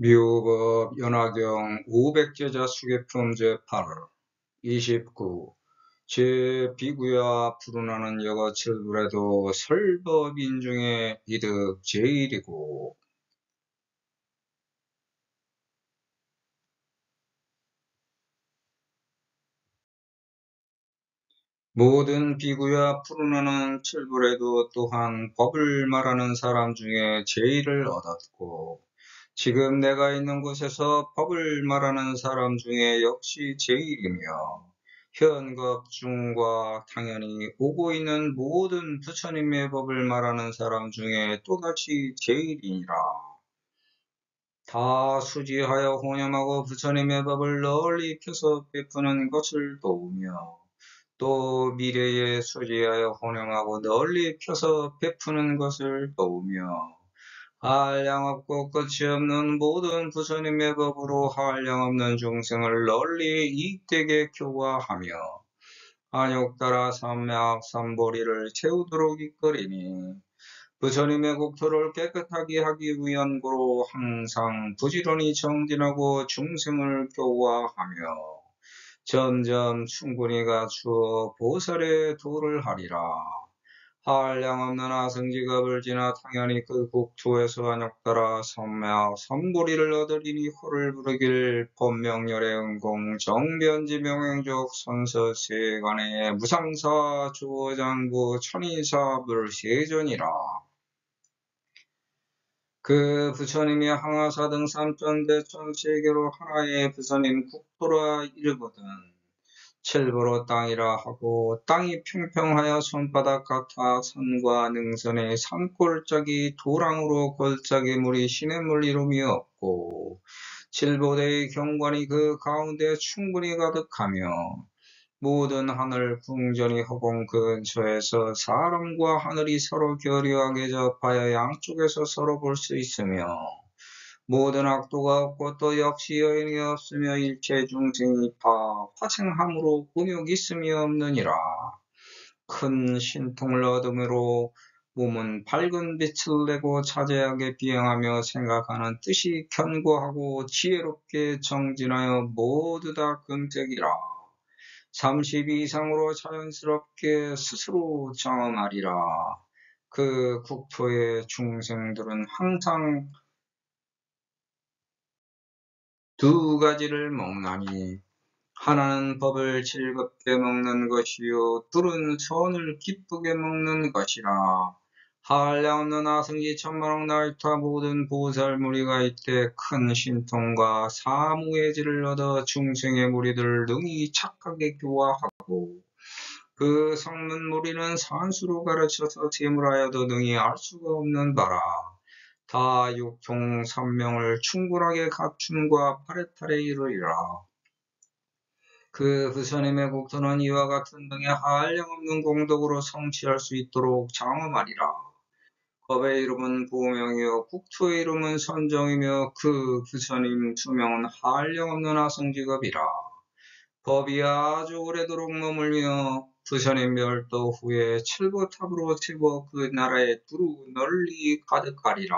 묘법 연화경 500제자 수계품 제8 29 제 비구야 불운하는 여거 칠불에도 설법인 중에 이득 제일이고 모든 비구야 불운하는 칠불에도 또한 법을 말하는 사람 중에 제일을 얻었고 지금 내가 있는 곳에서 법을 말하는 사람 중에 역시 제일이며 현겁중과 당연히 오고 있는 모든 부처님의 법을 말하는 사람 중에 또다시 제일이니라. 다 수지하여 혼념하고 부처님의 법을 널리 펴서 베푸는 것을 도우며 또 미래에 수지하여 혼념하고 널리 펴서 베푸는 것을 도우며 한량없고 끝이 없는 모든 부처님의 법으로 한량없는 중생을 널리 이익되게 교화하며 안욕따라 삼약 삼보리를 채우도록 이끌이니 부처님의 국토를 깨끗하게 하기 위한 고로 항상 부지런히 정진하고 중생을 교화하며 점점 충분히 갖추어 보살의 도를 하리라. 한량없는 아승지겁을 지나 당연히 그 국토에서 안욕따라 삼약 삼보리를 얻으리니 호를 부르길 법명열의 응공 정변지 명행족 선서세간의 무상사 조장부 천인사 불세전이라. 그 부처님이 항아사 등 삼천대천 세계로 하나의 부처님 국토라 이르거든 칠보로 땅이라 하고 땅이 평평하여 손바닥 같아 산과 능선의 산골짜기 도랑으로 골짜기 물이 시냇물 이름이 없고 칠보대의 경관이 그 가운데 충분히 가득하며 모든 하늘 궁전이 허공 근처에서 사람과 하늘이 서로 교류하게 접하여 양쪽에서 서로 볼 수 있으며 모든 악도가 없고 또 역시 여인이 없으며 일체 중생이 다 화생함으로 음욕 있음이 없느니라. 큰 신통을 얻음으로 몸은 밝은 빛을 내고 자제하게 비행하며 생각하는 뜻이 견고하고 지혜롭게 정진하여 모두 다 금택이라. 30 이상으로 자연스럽게 스스로 정하리라. 그 국토의 중생들은 항상 두 가지를 먹나니 하나는 법을 즐겁게 먹는 것이요 둘은 선을 기쁘게 먹는 것이라. 한량없는 아승지 천만억 나이타 모든 보살 무리가 이때 큰 신통과 사무예지를 얻어 중생의 무리들을 능히 착하게 교화하고 그 성문 무리는 산수로 가르쳐서 재물하여도 능히 알 수가 없는 바라. 다 육통 삼명을 충분하게 갖춘과 파레탈에 이르리라. 그 부처님의 국토는 이와 같은 등의 한량없는 공덕으로 성취할 수 있도록 장엄하리라. 법의 이름은 보명이요 국토의 이름은 선정이며 그 부처님 수명은 한량없는 아승지겁이라. 법이 아주 오래도록 머물며 부처님 별도 후에 칠보탑으로 치고 그 나라에 두루 널리 가득하리라.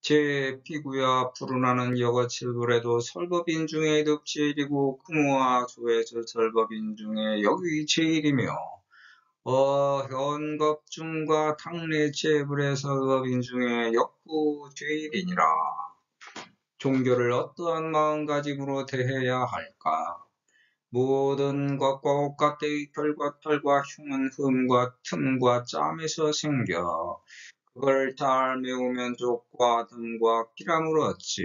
제 비구야 불운하는 여거칠불에도 설법인 중에 이득 제일이고 금우와 조에서 설법인 중에 여기 제일이며 현겁중과 당내 제불의 설법인 중에 역부 제일이니라. 종교를 어떠한 마음가짐으로 대해야 할까? 모든 것과 옷같의 결과 털과 흉은 흠과 틈과 짬에서 생겨 그걸 잘 메우면 족과 덤과 기람을 얻지.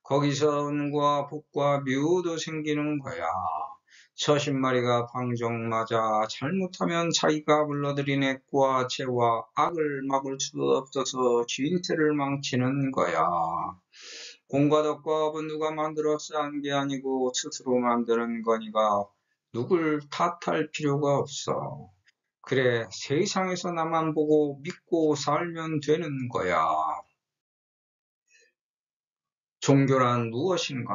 거기서 은과 복과 묘도 생기는 거야. 30마리가 방정 맞아 잘못하면 자기가 불러들인 액과 죄와 악을 막을 수 없어서 진태를 망치는 거야. 공과 덕과 업은 누가 만들어 쌓은 게 아니고 스스로 만드는 거니까 누굴 탓할 필요가 없어. 그래, 세상에서 나만 보고 믿고 살면 되는 거야. 종교란 무엇인가?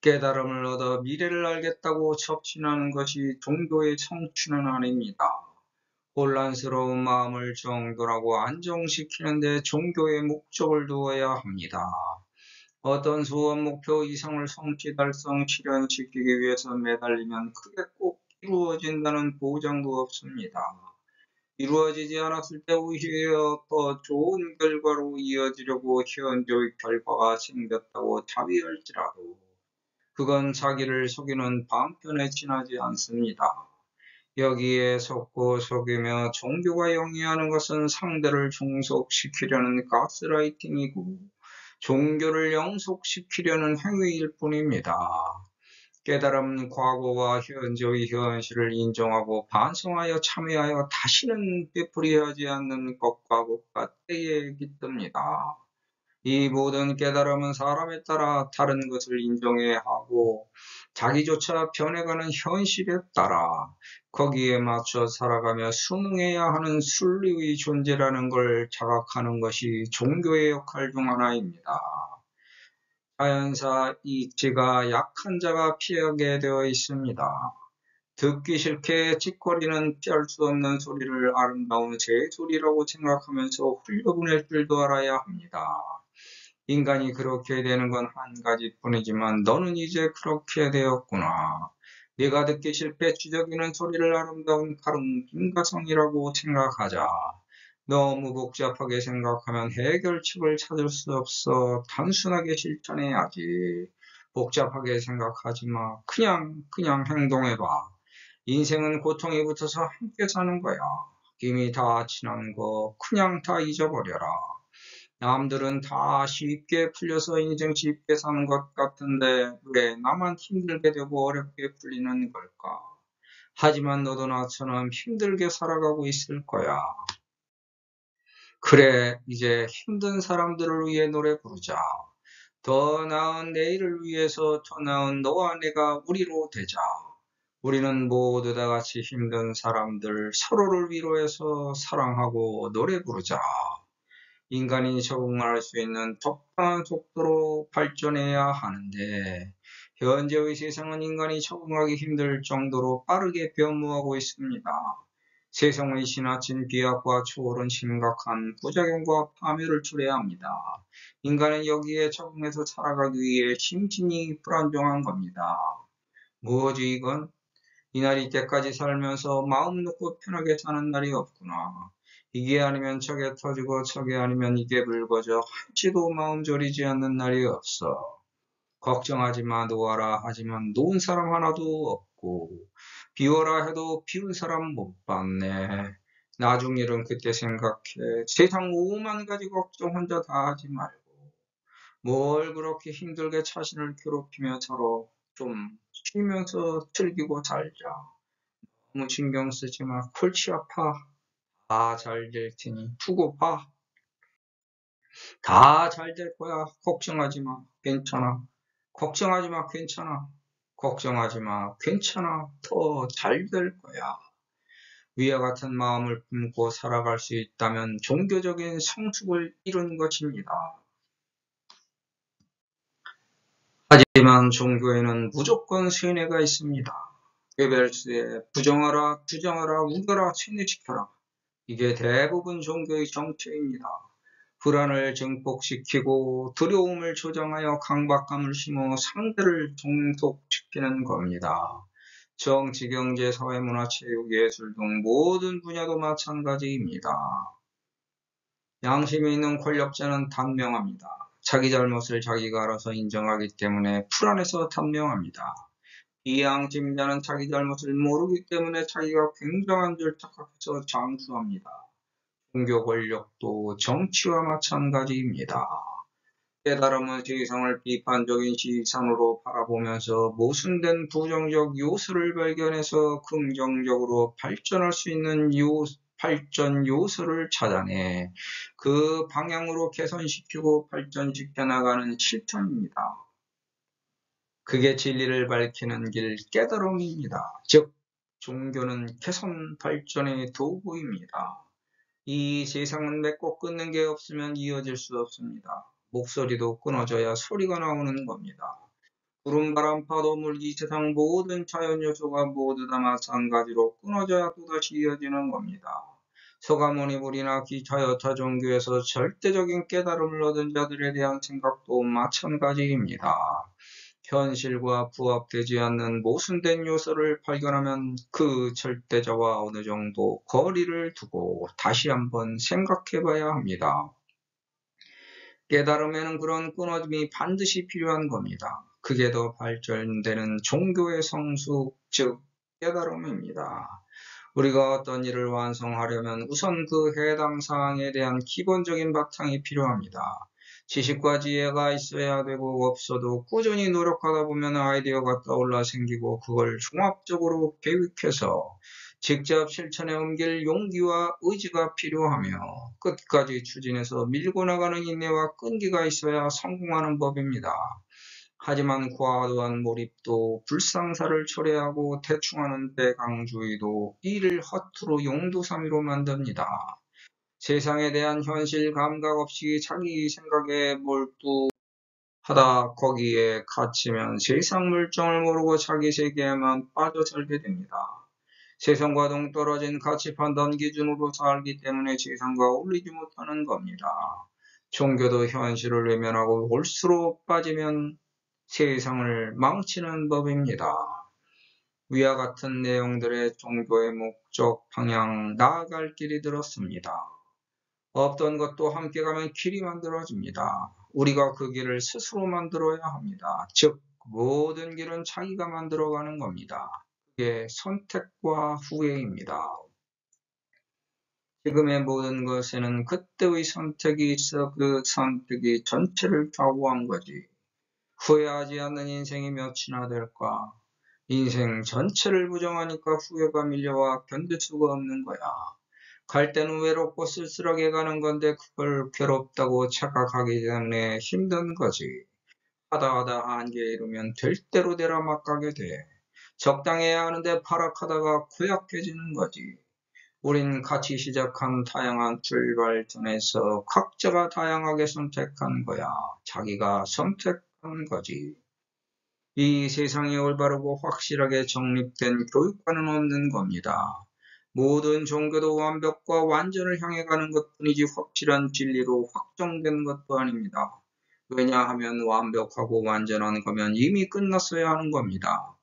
깨달음을 얻어 미래를 알겠다고 접신하는 것이 종교의 성취는 아닙니다. 혼란스러운 마음을 정돈하고 안정시키는 데 종교의 목적을 두어야 합니다. 어떤 소원, 목표, 이상을 성취, 달성, 실현시키기 위해서 매달리면 그게 꼭 이루어진다는 보장도 없습니다. 이루어지지 않았을 때 오히려 더 좋은 결과로 이어지려고 현저히 결과가 생겼다고 자비할지라도 그건 자기를 속이는 방편에 지나지 않습니다. 여기에 속고 속이며 종교가 영위하는 것은 상대를 종속시키려는 가스라이팅이고 종교를 영속시키려는 행위일 뿐입니다. 깨달음 과거와 현재의 현실을 인정하고 반성하여 참여하여 다시는 되풀이하지 않는 것과 같때에 깃듭니다. 이 모든 깨달음은 사람에 따라 다른 것을 인정해야 하고 자기조차 변해가는 현실에 따라 거기에 맞춰 살아가며 순응해야 하는 순리의 존재라는 걸 자각하는 것이 종교의 역할 중 하나입니다. 자연사 이치가 약한 자가 피하게 되어 있습니다. 듣기 싫게 찌꺼리는 피할 수 없는 소리를 아름다운 새소리라고 생각하면서 흘려보낼 줄도 알아야 합니다. 인간이 그렇게 되는 건 한 가지뿐이지만 너는 이제 그렇게 되었구나. 네가 듣기 싫게 쥐저귀는 소리를 아름다운 가성이라고 생각하자. 너무 복잡하게 생각하면 해결책을 찾을 수 없어. 단순하게 실천해야지. 복잡하게 생각하지 마. 그냥 행동해봐. 인생은 고통이 붙어서 함께 사는 거야. 이미 다 지난 거 그냥 다 잊어버려라. 남들은 다 쉽게 풀려서 인생 쉽게 사는 것 같은데 왜 나만 힘들게 되고 어렵게 풀리는 걸까? 하지만 너도 나처럼 힘들게 살아가고 있을 거야. 그래, 이제 힘든 사람들을 위해 노래 부르자. 더 나은 내일을 위해서 더 나은 너와 내가 우리로 되자. 우리는 모두 다 같이 힘든 사람들 서로를 위로해서 사랑하고 노래 부르자. 인간이 적응할 수 있는 적당한 속도로 발전해야 하는데 현재의 세상은 인간이 적응하기 힘들 정도로 빠르게 변모하고 있습니다. 세상의 지나친 비약과 초월은 심각한 부작용과 파멸을 초래해야 합니다. 인간은 여기에 적응해서 살아가기 위해 심신이 불안정한 겁니다. 뭐지 이건? 이날이 이때까지 살면서 마음 놓고 편하게 사는 날이 없구나. 이게 아니면 저게 터지고 저게 아니면 이게 불거져 한치도 마음 졸이지 않는 날이 없어. 걱정하지 마 놓아라 하지만 놓은 사람 하나도 없고 비워라 해도 비운 사람 못 봤네. 나중 일은 그때 생각해. 세상 오만 가지 걱정 혼자 다 하지 말고 뭘 그렇게 힘들게 자신을 괴롭히며 살아. 좀 쉬면서 즐기고 살자. 너무 신경 쓰지 마. 골치 아파. 다 잘 될 테니 두고 봐. 다 잘 될 거야. 걱정하지 마. 괜찮아. 걱정하지 마. 괜찮아. 걱정하지 마. 괜찮아. 더 잘 될 거야. 위와 같은 마음을 품고 살아갈 수 있다면 종교적인 성숙을 이룬 것입니다. 하지만 종교에는 무조건 세뇌가 있습니다. 괴벨스에 부정하라, 주장하라, 우겨라, 세뇌시켜라. 이게 대부분 종교의 정체입니다. 불안을 증폭시키고 두려움을 조장하여 강박감을 심어 상대를 종속시키는 겁니다. 정치, 경제, 사회, 문화, 체육, 예술 등 모든 분야도 마찬가지입니다. 양심이 있는 권력자는 단명합니다. 자기 잘못을 자기가 알아서 인정하기 때문에 불안해서 단명합니다. 이양심자는 자기 잘못을 모르기 때문에 자기가 굉장한 줄 착각해서 장수합니다. 종교 권력도 정치와 마찬가지입니다. 깨달음은 세상을 비판적인 시선으로 바라보면서 모순된 부정적 요소를 발견해서 긍정적으로 발전할 수 있는 발전 요소를 찾아내 그 방향으로 개선시키고 발전시켜 나가는 실천입니다. 그게 진리를 밝히는 길 깨달음입니다. 즉 종교는 개선 발전의 도구입니다. 이 세상은 맺고 끊는 게 없으면 이어질 수 없습니다. 목소리도 끊어져야 소리가 나오는 겁니다. 구름, 바람, 파도, 물, 이 세상 모든 자연 요소가 모두 다 마찬가지로 끊어져야 또다시 이어지는 겁니다. 서가모니불이나 기타 여타 종교에서 절대적인 깨달음을 얻은 자들에 대한 생각도 마찬가지입니다. 현실과 부합되지 않는 모순된 요소를 발견하면 그 절대자와 어느 정도 거리를 두고 다시 한번 생각해 봐야 합니다. 깨달음에는 그런 끊어짐이 반드시 필요한 겁니다. 그게 더 발전되는 종교의 성숙, 즉 깨달음입니다. 우리가 어떤 일을 완성하려면 우선 그 해당 사항에 대한 기본적인 바탕이 필요합니다. 지식과 지혜가 있어야 되고 없어도 꾸준히 노력하다 보면 아이디어가 떠올라 생기고 그걸 종합적으로 계획해서 직접 실천에 옮길 용기와 의지가 필요하며 끝까지 추진해서 밀고 나가는 인내와 끈기가 있어야 성공하는 법입니다. 하지만 과도한 몰입도 불상사를 초래하고 대충하는 대강주의도 이를 허투루 용두사미로 만듭니다. 세상에 대한 현실 감각 없이 자기 생각에 몰두하다 거기에 갇히면 세상 물정을 모르고 자기 세계에만 빠져 살게 됩니다. 세상과 동떨어진 가치 판단 기준으로 살기 때문에 세상과 어울리지 못하는 겁니다. 종교도 현실을 외면하고 올수로 빠지면 세상을 망치는 법입니다. 위와 같은 내용들의 종교의 목적, 방향, 나아갈 길이 들었습니다. 없던 것도 함께 가면 길이 만들어집니다. 우리가 그 길을 스스로 만들어야 합니다. 즉, 모든 길은 자기가 만들어가는 겁니다. 그게 선택과 후회입니다. 지금의 모든 것에는 그때의 선택이 있어 그 선택이 전체를 좌우한 거지. 후회하지 않는 인생이 몇이나 될까? 인생 전체를 부정하니까 후회가 밀려와 견딜 수가 없는 거야. 갈 때는 외롭고 쓸쓸하게 가는 건데 그걸 괴롭다고 착각하기 때문에 힘든 거지. 하다 한계에 이르면 될 대로 되라 막 가게 돼. 적당해야 하는데 파락하다가 고약해지는 거지. 우린 같이 시작한 다양한 출발점에서 각자가 다양하게 선택한 거야. 자기가 선택한 거지. 이 세상에 올바르고 확실하게 정립된 교육과는 없는 겁니다. 모든 종교도 완벽과 완전을 향해 가는 것뿐이지 확실한 진리로 확정된 것도 아닙니다. 왜냐하면 완벽하고 완전한 거면 이미 끝났어야 하는 겁니다.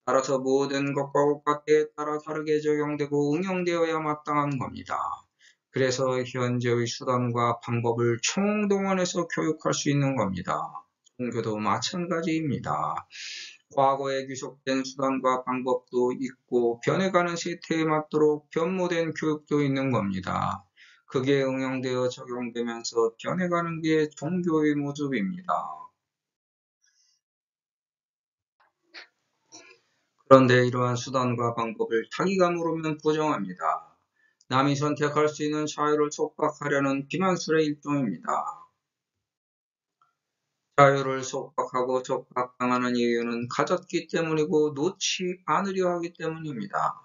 따라서 모든 것과 것과 때에 따라 다르게 적용되고 응용되어야 마땅한 겁니다. 그래서 현재의 수단과 방법을 총동원해서 교육할 수 있는 겁니다. 종교도 마찬가지입니다. 과거에 귀속된 수단과 방법도 있고 변해가는 세태에 맞도록 변모된 교육도 있는 겁니다. 그게 응용되어 적용되면서 변해가는 게 종교의 모습입니다. 그런데 이러한 수단과 방법을 자기가 물으면 부정합니다. 남이 선택할 수 있는 자유를 속박하려는 비만술의 일종입니다. 자유를 속박하고 속박당하는 이유는 가졌기 때문이고 놓지 않으려 하기 때문입니다.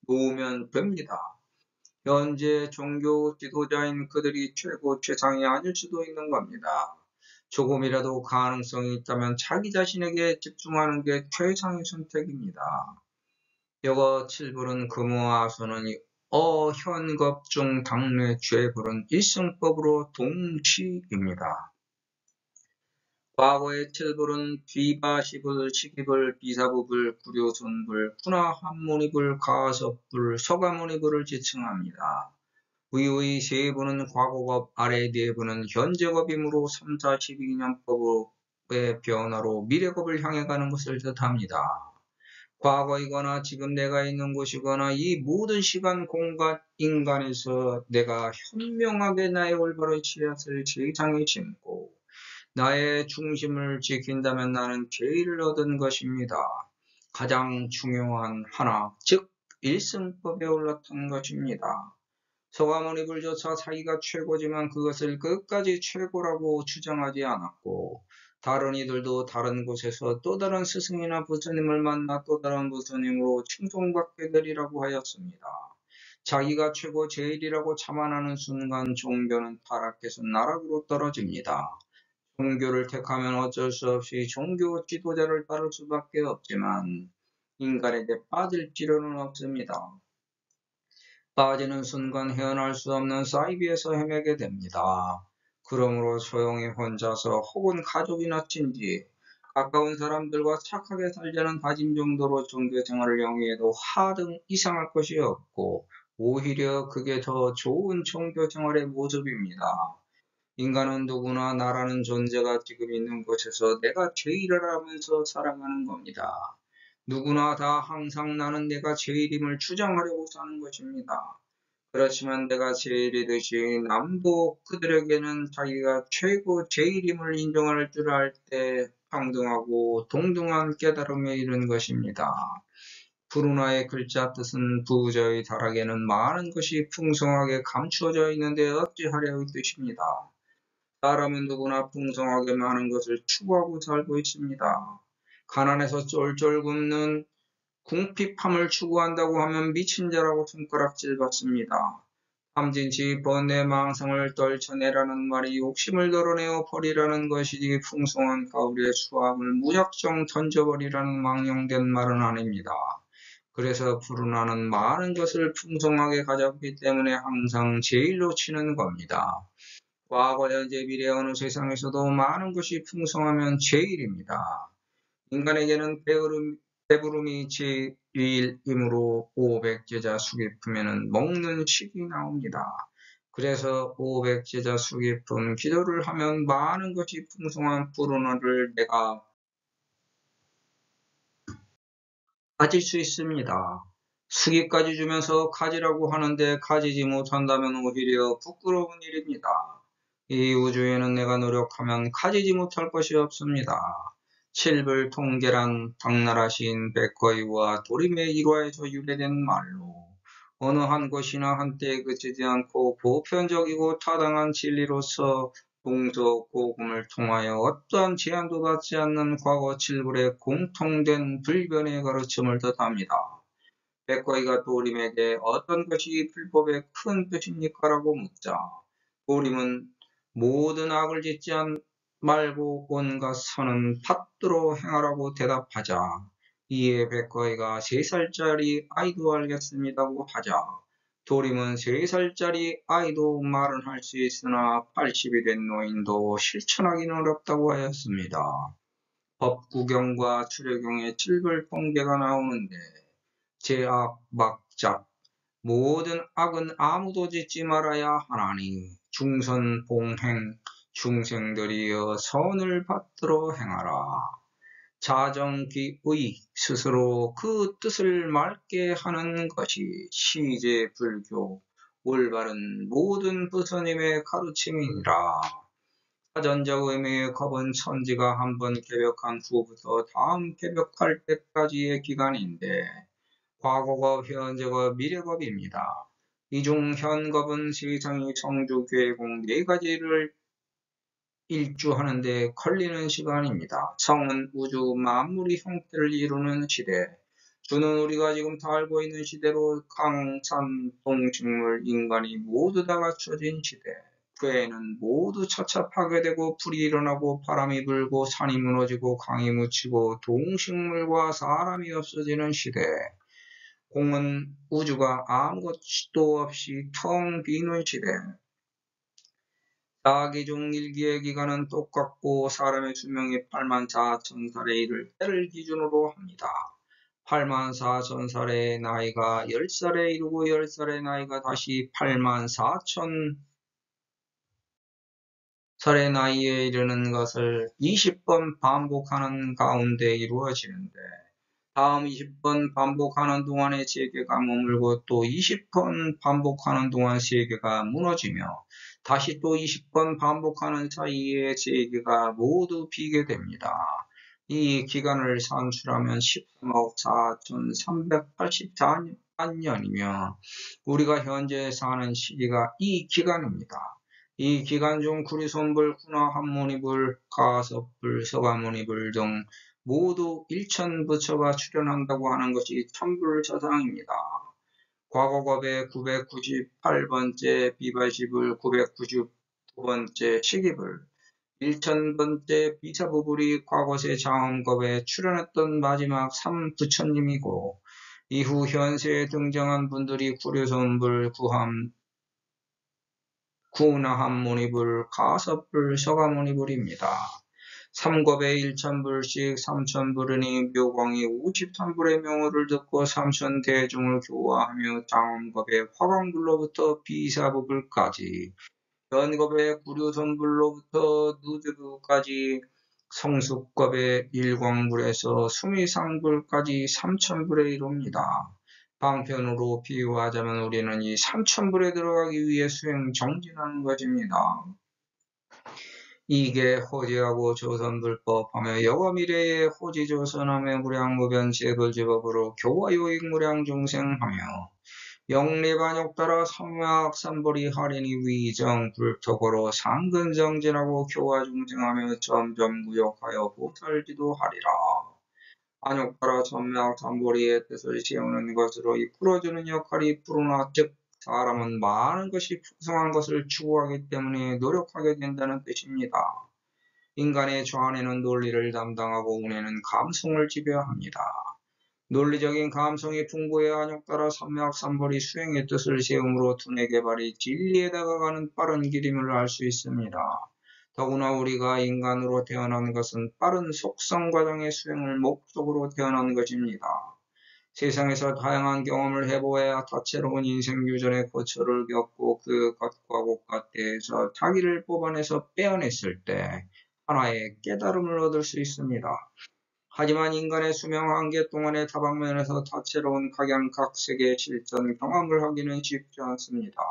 놓으면 됩니다. 현재 종교 지도자인 그들이 최고 최상이 아닐 수도 있는 겁니다. 조금이라도 가능성이 있다면 자기 자신에게 집중하는 게 최상의 선택입니다. 여거 7불은 금호하소는 어현겁중 당례 죄불은 일승법으로 동시입니다. 과거의 7불은 뒤바시불, 시기불, 비사부불, 구료손불, 군하한문이불, 가섭불, 서가문이불을 지칭합니다. 위의 세 부는 과거급, 아래 네 부는 현재급이므로 3, 4, 12년법의 변화로 미래급을 향해 가는 것을 뜻합니다. 과거이거나 지금 내가 있는 곳이거나 이 모든 시간, 공간, 인간에서 내가 현명하게 나의 올바른 씨앗을 세상에 심고 나의 중심을 지킨다면 나는 죄를 얻은 것입니다. 가장 중요한 하나, 즉 일승법에 올라탄 것입니다. 서가모니불조차 자기가 최고지만 그것을 끝까지 최고라고 주장하지 않았고 다른 이들도 다른 곳에서 또 다른 스승이나 부처님을 만나 또 다른 부처님으로 칭송받게 되리라고 하였습니다. 자기가 최고 제일이라고 자만하는 순간 종교는 타락해서 나락으로 떨어집니다. 종교를 택하면 어쩔 수 없이 종교 지도자를 따를 수밖에 없지만 인간에게 빠질 필요는 없습니다. 빠지는 순간 헤어날 수 없는 사이비에서 헤매게 됩니다. 그러므로 조용히 혼자서 혹은 가족이나 친지, 가까운 사람들과 착하게 살자는 다짐 정도로 종교생활을 영위해도 하등 이상할 것이 없고 오히려 그게 더 좋은 종교생활의 모습입니다. 인간은 누구나 나라는 존재가 지금 있는 곳에서 내가 제일을 하면서 살아가는 겁니다. 누구나 다 항상 나는 내가 제일임을 주장하려고 사는 것입니다. 그렇지만 내가 제일이듯이 남도 그들에게는 자기가 최고 제일임을 인정할 줄 알 때 평등하고 동등한 깨달음에 이른 것입니다. 브루나의 글자 뜻은 부저의 다락에는 많은 것이 풍성하게 감추어져 있는데 어찌하려의 뜻입니다. 사람은 누구나 풍성하게 많은 것을 추구하고 살고 있습니다. 가난해서 쫄쫄 굶는 궁핍함을 추구한다고 하면 미친 자라고 손가락질 받습니다. 탐진치 번뇌 망상을 떨쳐내라는 말이 욕심을 덜어내어 버리라는 것이지 풍성한 가을의 수확을 무작정 던져버리라는 망령된 말은 아닙니다. 그래서 푸르나는 많은 것을 풍성하게 가졌기 때문에 항상 제일로 치는 겁니다. 과거, 현재, 미래 어느 세상에서도 많은 것이 풍성하면 제일입니다. 인간에게는 배부름이 제일이므로 500제자 수기품에는 먹는 식이 나옵니다. 그래서 500제자 수기품 기도를 하면 많은 것이 풍성한 푸르나를 내가 가질 수 있습니다. 수기까지 주면서 가지라고 하는데 가지지 못한다면 오히려 부끄러운 일입니다. 이 우주에는 내가 노력하면 가지지 못할 것이 없습니다. 칠불 통계란 당나라 시인 백거이와 도림의 일화에서 유래된 말로 어느 한 곳이나 한때에 그치지 않고 보편적이고 타당한 진리로서 동서고금을 통하여 어떠한 제한도 받지 않는 과거 칠불의 공통된 불변의 가르침을 뜻합니다. 백거이가 도림에게 어떤 것이 불법의 큰 뜻입니까? 라고 묻자 도림은 모든 악을 짓지 말고 온갖 선은 받들어 행하라고 대답하자 이에 백거이가 3살짜리 아이도 알겠습니다고 하자 도림은 3살짜리 아이도 말은 할 수 있으나 80이 된 노인도 실천하기는 어렵다고 하였습니다. 법구경과 출애경에 칠불통계가 나오는데 제악, 막잡, 모든 악은 아무도 짓지 말아야 하나니 중선, 봉행, 중생들이여 선을 받들어 행하라. 자정기의 스스로 그 뜻을 맑게 하는 것이 시제불교 올바른 모든 부처님의 가르침이니라. 사전적 의미의 겁은 천지가 한번 개벽한 후부터 다음 개벽할 때까지의 기간인데 과거겁, 현재겁, 미래겁입니다. 이 중 현겁은 세상이 성주괴공 4가지를 일주하는 데 걸리는 시간입니다. 성은 우주 만물이 형태를 이루는 시대, 주는 우리가 지금 다 알고 있는 시대로 강산, 동식물, 인간이 모두 다 갖춰진 시대, 괴는 모두 차차 파괴되고 불이 일어나고 바람이 불고 산이 무너지고 강이 묻히고 동식물과 사람이 없어지는 시대, 공은 우주가 아무것도 없이 텅 비는 시대, 사기 중 일기의 기간은 똑같고 사람의 수명이 84,000살에 이를 때를 기준으로 합니다. 84,000살의 나이가 10살에 이르고 10살의 나이가 다시 84,000살의 나이에 이르는 것을 20번 반복하는 가운데 이루어지는데 다음 20번 반복하는 동안에 세계가 머물고 또 20번 반복하는 동안 세계가 무너지며 다시 또 20번 반복하는 사이에 세계가 모두 비게 됩니다. 이 기간을 산출하면 13억 4,384년이며 우리가 현재 사는 시기가 이 기간입니다. 이 기간 중 구리손불, 군화한문이불, 가섭불, 서가문이불 등 모두 일천부처가 출현한다고 하는 것이 천불사상입니다. 과거겁의 998번째 비바시불, 999번째 시기불, 1000번째 비사부불이 과거세 장엄겁에 출현했던 마지막 3부처님이고 이후 현세에 등장한 분들이 구류선불, 구나함문이불, 가섭불, 서가모니불입니다. 삼겁에 1,000불씩 3,000불이니 묘광이 53불의 명호를 듣고 3,000대중을 교화하며 장엄겁의 화광불로부터 비사부불까지 연겁의 구류선불로부터 누드부까지 성숙겁의 일광불에서 수미상불까지 3,000불에 이릅니다. 방편으로 비유하자면 우리는 이 3,000불에 들어가기 위해 수행 정진하는 것입니다. 이게 호지하고 조선불법하며 여거미래의 호지조선하며 무량무변 제불제법으로 교화요익무량 중생하며 영리반역 따라 삼막삼벌이 할인이 위정 불토고로 상근정진하고 교화중생하며 점점구역하여 보살지도 하리라. 안역 따라 점막삼벌이의 뜻을 세우는 것으로 이끌어주는 역할이 푸르나 즉 사람은 많은 것이 풍성한 것을 추구하기 때문에 노력하게 된다는 뜻입니다. 인간의 좌뇌는 논리를 담당하고 우뇌는 감성을 지배합니다. 논리적인 감성이 풍부해야 안역 따라 삼맥삼벌이 수행의 뜻을 세움으로 두뇌 개발이 진리에 다가가는 빠른 길임을 알 수 있습니다. 더구나 우리가 인간으로 태어난 것은 빠른 속성 과정의 수행을 목적으로 태어난 것입니다. 세상에서 다양한 경험을 해보아야 다채로운 인생 유전의 고초를 겪고 그 것과 곳과때에서 자기를 뽑아내서 빼어냈을 때 하나의 깨달음을 얻을 수 있습니다. 하지만 인간의 수명 한계 동안의 다방면에서 다채로운 각양각색의 실전 경험을 하기는 쉽지 않습니다.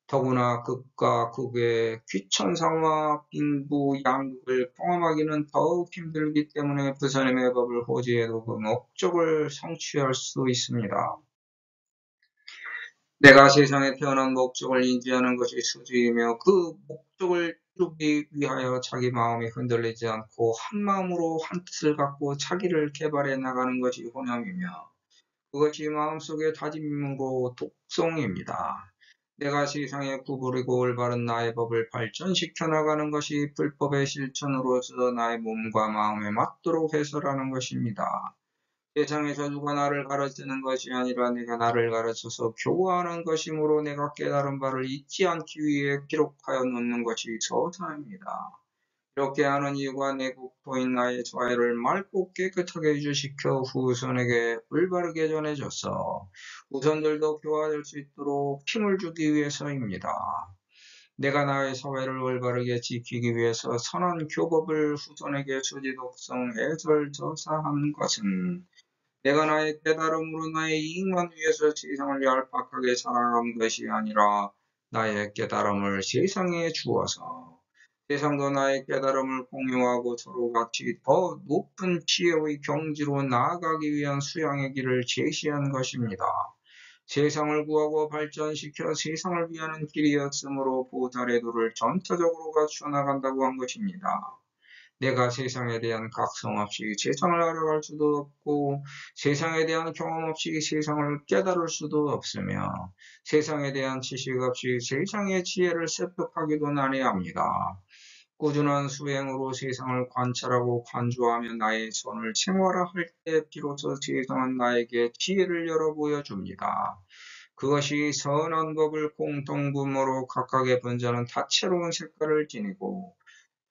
더구나 극과 극의 귀천상과 빈부 양극을 경험하기는 더욱 힘들기 때문에 부처님의 법을 호지해도 그 목적을 성취할 수 있습니다. 내가 세상에 태어난 목적을 인지하는 것이 수지이며 그 목적을 이루기 위하여 자기 마음이 흔들리지 않고 한 마음으로 한 뜻을 갖고 자기를 개발해 나가는 것이 혼념이며 그것이 마음속의 다짐으로 독성입니다. 내가 세상에 구부리고 올바른 나의 법을 발전시켜 나가는 것이 불법의 실천으로서 나의 몸과 마음에 맞도록 해설하는 것입니다. 세상에서 누가 나를 가르치는 것이 아니라 내가 나를 가르쳐서 교화하는 것이므로 내가 깨달은 바를 잊지 않기 위해 기록하여 놓는 것이 서사입니다. 이렇게 하는 이유가 내 국토인 나의 좌애를 맑고 깨끗하게 유지시켜 후손에게 올바르게 전해줘서 후손들도 교화될 수 있도록 힘을 주기 위해서입니다. 내가 나의 사회를 올바르게 지키기 위해서 선한 교법을 후손에게 수지독성 해설 저사한 것은 내가 나의 깨달음으로 나의 이익만 위해서 세상을 얄팍하게 살아간 것이 아니라 나의 깨달음을 세상에 주어서 세상도 나의 깨달음을 공유하고 서로 같이 더 높은 지혜의 경지로 나아가기 위한 수양의 길을 제시한 것입니다. 세상을 구하고 발전시켜 세상을 위하는 길이었으므로 보살의 도를 전체적으로 갖춰 나간다고 한 것입니다. 내가 세상에 대한 각성 없이 세상을 알아갈 수도 없고 세상에 대한 경험 없이 세상을 깨달을 수도 없으며 세상에 대한 지식 없이 세상의 지혜를 습득하기도 난해합니다. 꾸준한 수행으로 세상을 관찰하고 관조하며 나의 선을 생활화할 때 비로소 세상은 나에게 지혜를 열어 보여줍니다. 그것이 선한 법을 공통분모로 각각의 분자는 다채로운 색깔을 지니고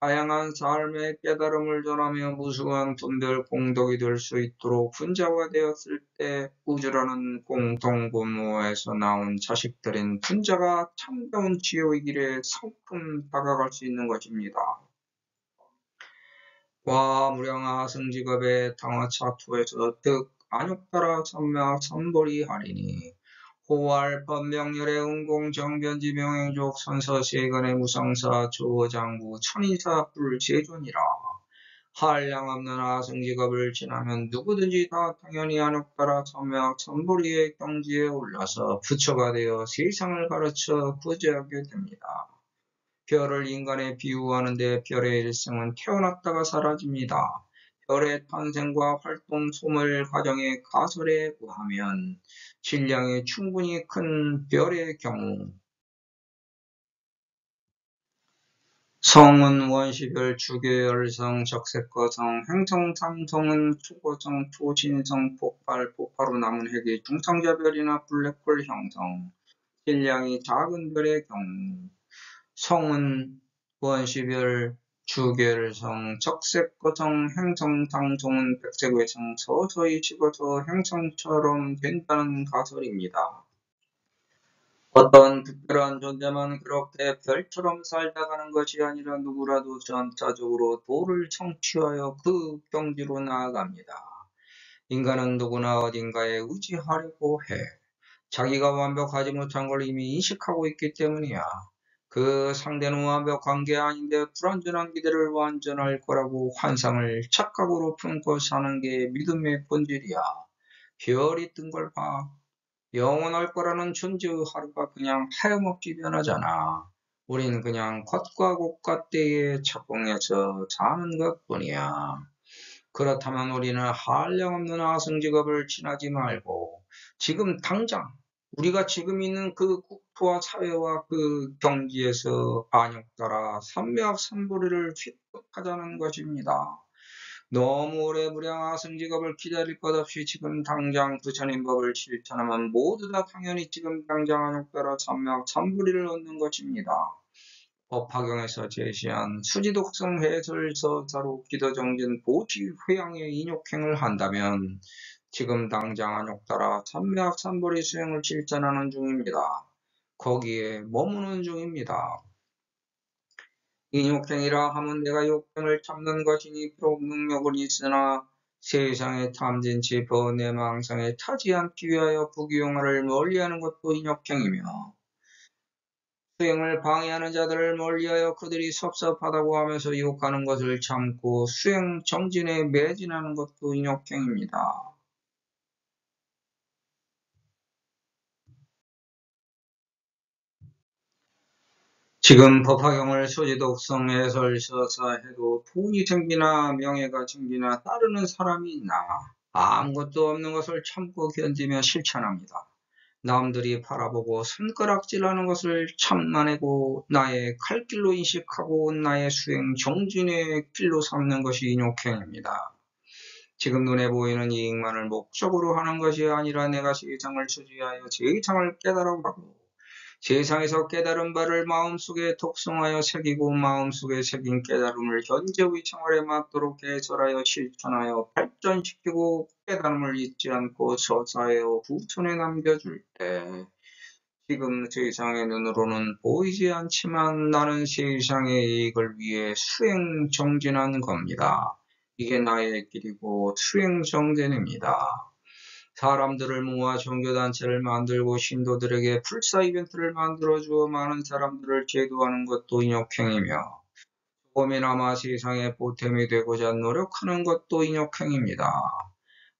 다양한 삶의 깨달음을 전하며 무수한 분별 공덕이 될 수 있도록 분자화되었을 때 우주라는 공통분모에서 나온 자식들인 분자가 참다운 지혜의 길에 성큼 다가갈 수 있는 것입니다. 과무량하 승직업의 당화차투에서 득 안욕따라 천명 선벌이 하리니 호활 법명열의 운공정변지 명행족 선서세간의 무상사 조장부 천인사 불제존이라. 한량 없는 하승직업을 지나면 누구든지 다 당연히 안욕따라 천명 천벌이의 경지에 올라서 부처가 되어 세상을 가르쳐 구제하게 됩니다. 별을 인간에 비유하는데 별의 일생은 태어났다가 사라집니다. 별의 탄생과 활동 소멸 과정의 가설에 의하면 질량이 충분히 큰 별의 경우 성은 원시별 주계열성 적색거성 행성삼성은 초고성 초신성 폭발로 남은 핵이 중성자별이나 블랙홀 형성 질량이 작은 별의 경우 성은 원시별 주계열성 적색거성 행성삼성은 백색외성 서서히 식어서 행성처럼 된다는 가설입니다. 어떤 특별한 존재만 그렇게 별처럼 살다 가는 것이 아니라 누구라도 전차적으로 도를 성취하여 그 경지로 나아갑니다. 인간은 누구나 어딘가에 의지하려고 해. 자기가 완벽하지 못한 걸 이미 인식하고 있기 때문이야. 그 상대는 완벽한 게 아닌데 불완전한 기대를 완전할 거라고 환상을 착각으로 품고 사는 게 믿음의 본질이야. 별이 뜬 걸 봐. 영원할 거라는 존재의 하루가 그냥 하염없이 변하잖아. 우린 그냥 겉과 곳과 때에 착공해서 사는 것뿐이야. 그렇다면 우리는 한량없는 아승직업을 지나지 말고 지금 당장 우리가 지금 있는 그 국토와 사회와 그 경지에서 안역 따라 삼매학삼보리를 획득하자는 것입니다. 너무 오래 무량하승직업을 기다릴 것 없이 지금 당장 부처님 법을 실천하면 모두 다 당연히 지금 당장 안역 따라 삼매학삼보리를 얻는 것입니다. 법화경에서 제시한 수지독성 해설서사로 기도정진 보지회양의 인욕행을 한다면 지금 당장 안욕 따라 삼매학삼보리 수행을 실천하는 중입니다. 거기에 머무는 중입니다. 인욕행이라 하면 내가 욕행을 참는 것이니 비록 능력은 있으나 세상에 탐진치 번뇌망상에 타지 않기 위하여 부귀영화를 멀리하는 것도 인욕행이며 수행을 방해하는 자들을 멀리하여 그들이 섭섭하다고 하면서 욕하는 것을 참고 수행 정진에 매진하는 것도 인욕행입니다. 지금 법화경을 소지독성 해설서사 해도 돈이 생기나 명예가 생기나 따르는 사람이 있나? 아무것도 없는 것을 참고 견디며 실천합니다. 남들이 바라보고 손가락질하는 것을 참아내고 나의 갈 길로 인식하고 나의 수행 정진의 길로 삼는 것이 인욕행입니다. 지금 눈에 보이는 이익만을 목적으로 하는 것이 아니라 내가 세상을 주지하여 세상을 깨달아가고 세상에서 깨달은 바를 마음속에 독성하여 새기고 마음속에 새긴 깨달음을 현재의 생활에 맞도록 개설하여 실천하여 발전시키고 깨달음을 잊지 않고 서사하여 후손에 남겨줄 때 지금 세상의 눈으로는 보이지 않지만 나는 세상의 이익을 위해 수행 정진한 겁니다. 이게 나의 길이고 수행 정진입니다. 사람들을 모아 종교단체를 만들고 신도들에게 불사 이벤트를 만들어주어 많은 사람들을 제도하는 것도 인욕행이며 조금이나마 세상에 보탬이 되고자 노력하는 것도 인욕행입니다.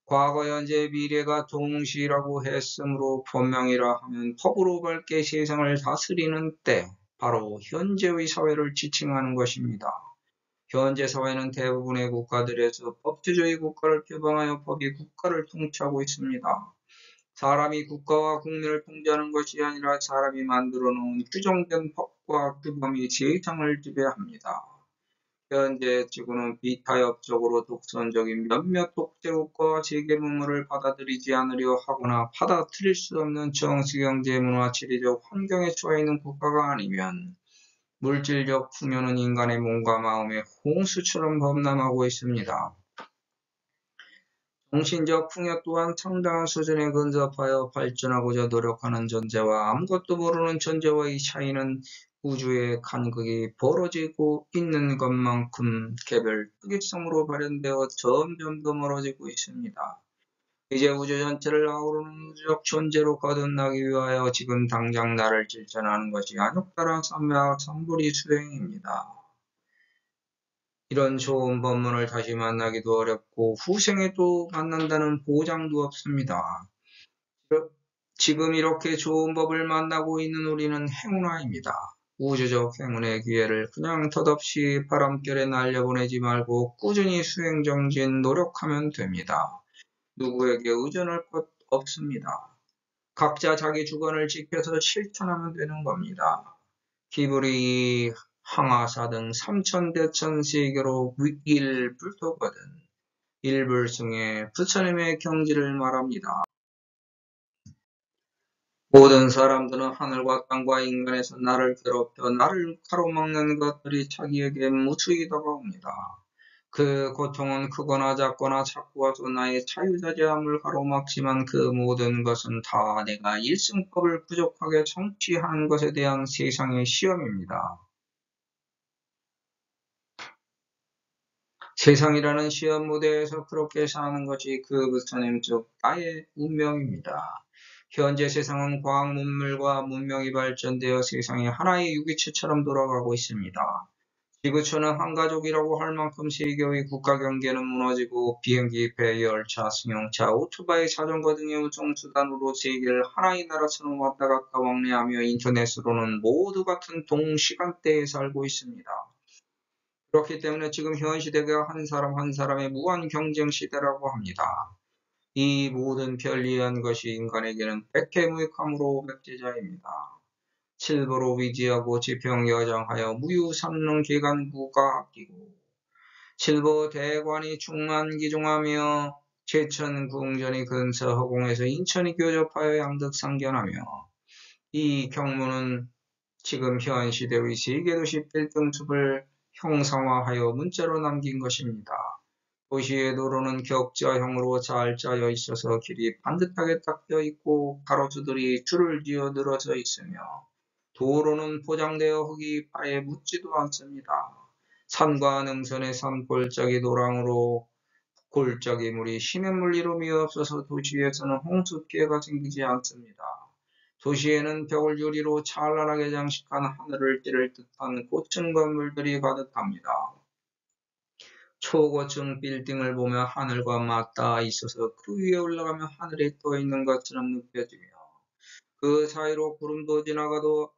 과거, 현재, 미래가 동시라고 했으므로 본명이라 하면 법으로 밝게 세상을 다스리는 때 바로 현재의 사회를 지칭하는 것입니다. 현재 사회는 대부분의 국가들에서 법치주의 국가를 표방하여 법이 국가를 통치하고 있습니다. 사람이 국가와 국민을 통제하는 것이 아니라 사람이 만들어 놓은 규정된 법과 규범이 세상을 지배합니다. 현재 지구는 비타협적으로 독선적인 몇몇 독재국가와 세계문물을 받아들이지 않으려 하거나 받아들일 수 없는 정치경제 문화 지리적 환경에 처해 있는 국가가 아니면 물질적 풍요는 인간의 몸과 마음에 홍수처럼 범람하고 있습니다. 정신적 풍요 또한 상당한 수준에 근접하여 발전하고자 노력하는 존재와 아무것도 모르는 존재와의 차이는 우주의 간극이 벌어지고 있는 것만큼 개별 특이성으로 발현되어 점점 더 멀어지고 있습니다. 이제 우주 전체를 아우르는 우주적 존재로 거듭나기 위하여 지금 당장 나를 실천하는 것이 안욕따라 삼매학삼보리 수행입니다. 이런 좋은 법문을 다시 만나기도 어렵고 후생에 또 만난다는 보장도 없습니다. 지금 이렇게 좋은 법을 만나고 있는 우리는 행운아입니다. 우주적 행운의 기회를 그냥 덧없이 바람결에 날려보내지 말고 꾸준히 수행정진 노력하면 됩니다. 누구에게 의존할 것 없습니다. 각자 자기 주관을 지켜서 실천하면 되는 겁니다. 기브리 항아사 등 삼천대천 세계로 일불토거든 일불승의 부처님의 경지를 말합니다. 모든 사람들은 하늘과 땅과 인간에서 나를 괴롭혀 나를 가로막는 것들이 자기에게 무수히 다가옵니다. 그 고통은 크거나 작거나 자꾸 와서 나의 자유자재함을 가로막지만 그 모든 것은 다 내가 일승법을 부족하게 성취하는 것에 대한 세상의 시험입니다. 세상이라는 시험 무대에서 그렇게 사는 것이 그 부처님 즉 나의 운명입니다. 현재 세상은 과학 문물과 문명이 발전되어 세상이 하나의 유기체처럼 돌아가고 있습니다. 지구촌은 한 가족이라고 할 만큼 세계의 국가 경계는 무너지고 비행기, 배, 열차, 승용차, 오토바이, 자전거 등의 우정수단으로 세계를 하나의 나라처럼 왔다 갔다 왕래하며 인터넷으로는 모두 같은 동시간대에 살고 있습니다. 그렇기 때문에 지금 현 시대가 한 사람 한 사람의 무한 경쟁 시대라고 합니다. 이 모든 편리한 것이 인간에게는 백해무익함으로 백제자입니다. 칠보로 위지하고 지평여장하여 무유삼릉 계간구가 아끼고 칠보 대관이 충만기종하며 제천궁전이 근서허공에서 인천이 교접하여 양득상견하며 이 경문은 지금 현 시대의 세계도시 빌딩숲을 형상화하여 문자로 남긴 것입니다. 도시의 도로는 격자형으로 잘 짜여 있어서 길이 반듯하게 딱 펴 있고 가로수들이 줄을 지어 늘어져 있으며 도로는 포장되어 흙이 발에 묻지도 않습니다. 산과 능선의 산골짜기 도랑으로 골짜기 물이 시냇물 이름이 없어서 도시에서는 홍수 피해가 생기지 않습니다. 도시에는 벽을 유리로 찬란하게 장식한 하늘을 찌를 듯한 고층 건물들이 가득합니다. 초고층 빌딩을 보며 하늘과 맞닿아 있어서 그 위에 올라가면 하늘에 떠 있는 것처럼 느껴지며 그 사이로 구름도 지나가도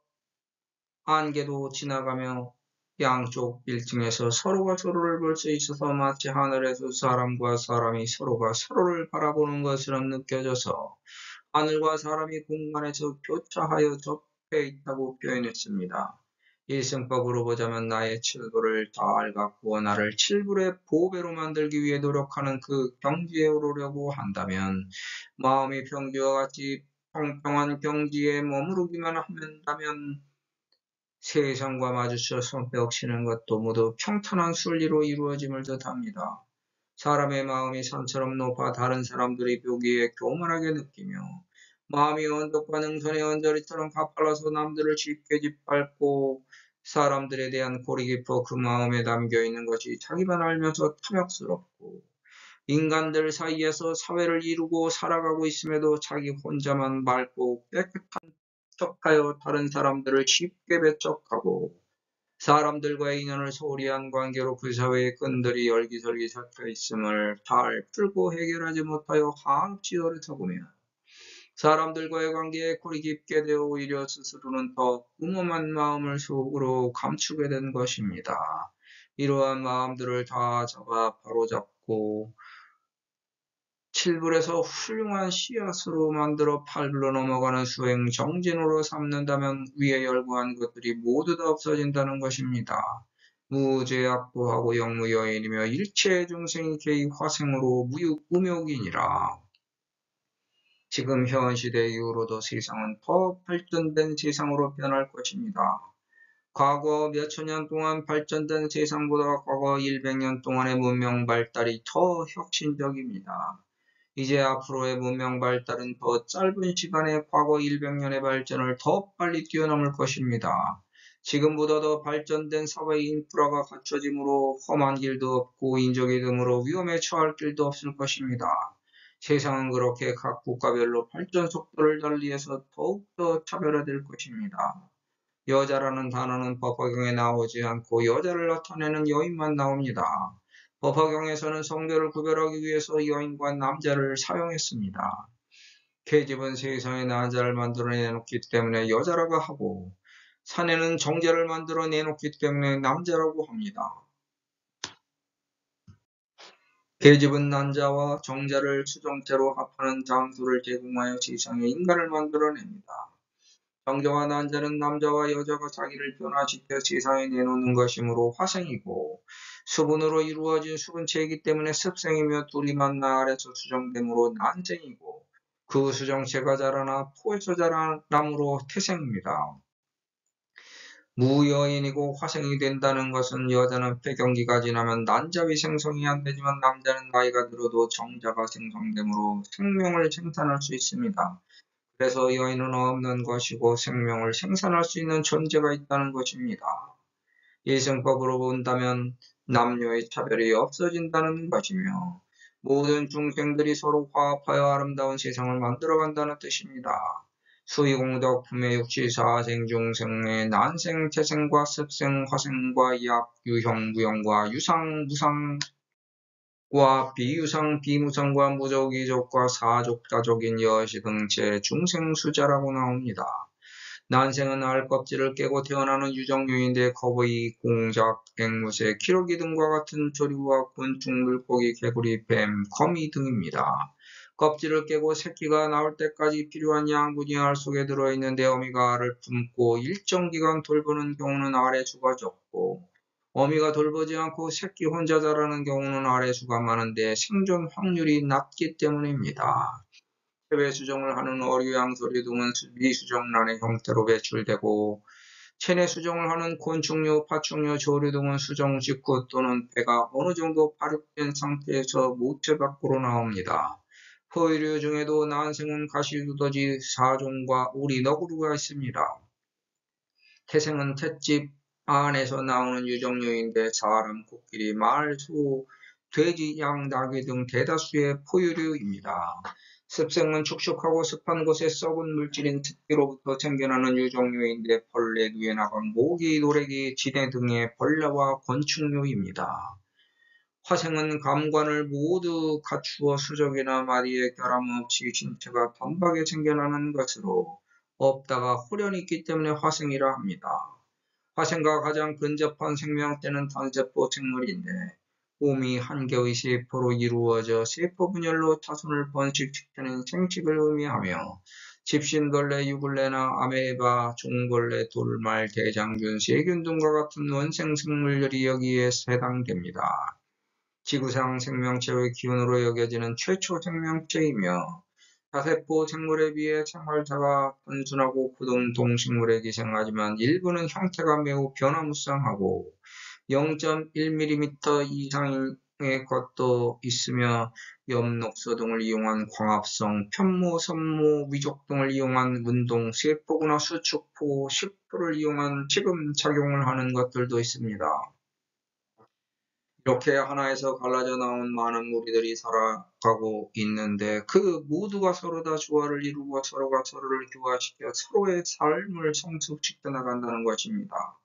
안개도 지나가며 양쪽 빌딩에서 서로가 서로를 볼 수 있어서 마치 하늘에서 사람과 사람이 서로가 서로를 바라보는 것처럼 느껴져서 하늘과 사람이 공간에서 교차하여 접해 있다고 표현했습니다. 일승법으로 보자면 나의 칠부를 잘 갖고 나를 칠불의 보배로 만들기 위해 노력하는 그 경지에 오르려고 한다면 마음이 평지와 같이 평평한 경지에 머무르기만 한다면 세상과 마주쳐 손뼉치는 것도 모두 평탄한 순리로 이루어짐을 뜻합니다. 사람의 마음이 산처럼 높아 다른 사람들이 보기에 교만하게 느끼며 마음이 언덕과 능선의 언저리처럼 가팔라서 남들을 쉽게 짓밟고 사람들에 대한 골이 깊어 그 마음에 담겨있는 것이 자기만 알면서 탐욕스럽고 인간들 사이에서 사회를 이루고 살아가고 있음에도 자기 혼자만 맑고 깨끗한 척하여 다른 사람들을 쉽게 배척하고 사람들과의 인연을 소홀히 한 관계로 그 사회의 끈들이 열기설기 섞여 있음을 잘 풀고 해결하지 못하여 한없이 어리석으며 사람들과의 관계에 골이 깊게 되어 오히려 스스로는 더 음험한 마음을 속으로 감추게 된 것입니다. 이러한 마음들을 다 잡아 바로잡고 칠불에서 훌륭한 씨앗으로 만들어 팔불로 넘어가는 수행 정진으로 삼는다면 위에 열거한 것들이 모두 다 없어진다는 것입니다. 무죄악부하고 영무여인이며 일체 중생이 개의 화생으로 무욕이니라. 지금 현 시대 이후로도 세상은 더 발전된 세상으로 변할 것입니다. 과거 몇천 년 동안 발전된 세상보다 과거 100년 동안의 문명 발달이 더 혁신적입니다. 이제 앞으로의 문명 발달은 더 짧은 시간에 과거 100년의 발전을 더 빨리 뛰어넘을 것입니다. 지금보다 더 발전된 사회 인프라가 갖춰지므로 험한 길도 없고 인적이 드물어 위험에 처할 길도 없을 것입니다. 세상은 그렇게 각 국가별로 발전 속도를 달리해서 더욱더 차별화될 것입니다. 여자라는 단어는 법화경에 나오지 않고 여자를 나타내는 여인만 나옵니다. 법화경에서는 성별을 구별하기 위해서 여인과 남자를 사용했습니다. 계집은 세상에 남자를 만들어 내놓기 때문에 여자라고 하고 사내는 정자를 만들어 내놓기 때문에 남자라고 합니다. 계집은 남자와 정자를 수정자로 합하는 장소를 제공하여 세상에 인간을 만들어냅니다. 정정한 난자는 남자와 여자가 자기를 변화시켜 세상에 내놓는 것이므로 화생이고, 수분으로 이루어진 수분체이기 때문에 습생이며 둘이 만나 아래서 수정됨으로 난생이고, 그 수정체가 자라나 포에서 자라남으로 태생입니다. 무여인이고 화생이 된다는 것은 여자는 폐경기가 지나면 난자위 생성이 안 되지만 남자는 나이가 들어도 정자가 생성되므로 생명을 생산할 수 있습니다. 그래서 여인은 없는 것이고 생명을 생산할 수 있는 존재가 있다는 것입니다. 이승법으로 본다면 남녀의 차별이 없어진다는 것이며 모든 중생들이 서로 화합하여 아름다운 세상을 만들어간다는 뜻입니다. 수의공덕품의 육시사생 중생의 난생, 태생과 습생, 화생과 약, 유형, 무형과 유상, 무상과 비유상, 비무상과 무족, 이족과 사족, 다족인 여시 등 제중생수자라고 나옵니다. 난생은 알껍질을 깨고 태어나는 유정류인데 거의, 공작, 앵무새, 기러기 등과 같은 조류와 곤충, 물고기, 개구리, 뱀, 거미 등입니다. 껍질을 깨고 새끼가 나올 때까지 필요한 양분이 알 속에 들어있는데 어미가 알을 품고 일정 기간 돌보는 경우는 알의 수가 적고 어미가 돌보지 않고 새끼 혼자 자라는 경우는 알의 수가 많은데 생존 확률이 낮기 때문입니다. 해외 수정을 하는 어류, 양서류 등은 미수정란의 형태로 배출되고 체내 수정을 하는 곤충류, 파충류, 조류 등은 수정 직후 또는 배가 어느 정도 발육된 상태에서 모체 밖으로 나옵니다. 포유류 중에도 난생은 가시두더지, 사종과 우리, 너구리가 있습니다. 태생은 탯집 안에서 나오는 유정류인데 사람, 코끼리, 말, 소, 돼지, 양, 나귀 등 대다수의 포유류입니다. 습생은 축축하고 습한 곳에 썩은 물질인 습기로부터 생겨나는 유정류인데 벌레, 누에나건, 모기, 노래기, 지네 등의 벌레와 곤충류입니다. 화생은 감관을 모두 갖추어 수족이나 마디에 결함 없이 신체가 단박에 생겨나는 것으로 없다가 홀연히 있기 때문에 화생이라 합니다. 화생과 가장 근접한 생명체는 단세포 생물인데 몸이 한 개의 세포로 이루어져 세포 분열로 자손을 번식시키는 생식을 의미하며 집신벌레, 유굴레나 아메바, 종벌레, 돌말, 대장균, 세균 등과 같은 원생 생물들이 여기에 해당됩니다. 지구상 생명체의 기원으로 여겨지는 최초 생명체이며 다세포 생물에 비해 생활자가 단순하고 고등 동식물에 기생하지만 일부는 형태가 매우 변화무쌍하고 0.1mm 이상의 것도 있으며 엽록소 등을 이용한 광합성, 편모, 선모, 위족 등을 이용한 운동, 세포구나 수축포, 식도를 이용한 지금작용을 하는 것들도 있습니다. 이렇게 하나에서 갈라져 나온 많은 무리들이 살아가고 있는데 그 모두가 서로 다 조화를 이루고 서로가 서로를 교화시켜 서로의 삶을 성숙시켜 나간다는 것입니다.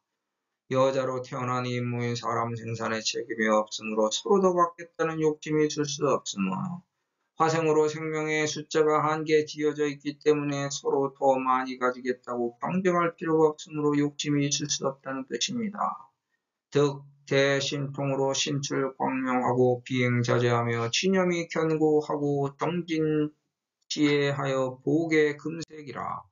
여자로 태어난 인무인 사람 생산에 책임이 없으므로 서로 더 받겠다는 욕심이 있을 수 없으며 화생으로 생명의 숫자가 한계 지어져 있기 때문에 서로 더 많이 가지겠다고 경쟁할 필요가 없으므로 욕심이 있을 수 없다는 뜻입니다. 득, 대신통으로 신출 광명하고 비행자제하며 진염이 견고하고 정진지혜하여 복의 금색이라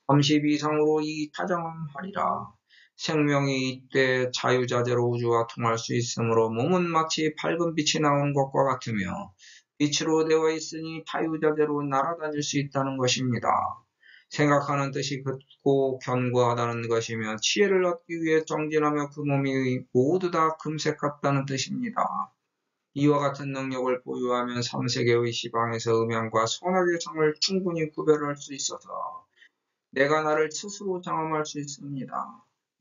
30 이상으로 이 타장하리라. 생명이 이때 자유자재로 우주와 통할 수 있으므로 몸은 마치 밝은 빛이 나온 것과 같으며 빛으로 되어 있으니 자유자재로 날아다닐 수 있다는 것입니다. 생각하는 뜻이 굳고 견고하다는 것이며 지혜를 얻기 위해 정진하며 그 몸이 모두 다 금색 같다는 뜻입니다. 이와 같은 능력을 보유하면 3세계의 시방에서 음양과 선악의 상을 충분히 구별할 수 있어서 내가 나를 스스로 장엄할 수 있습니다.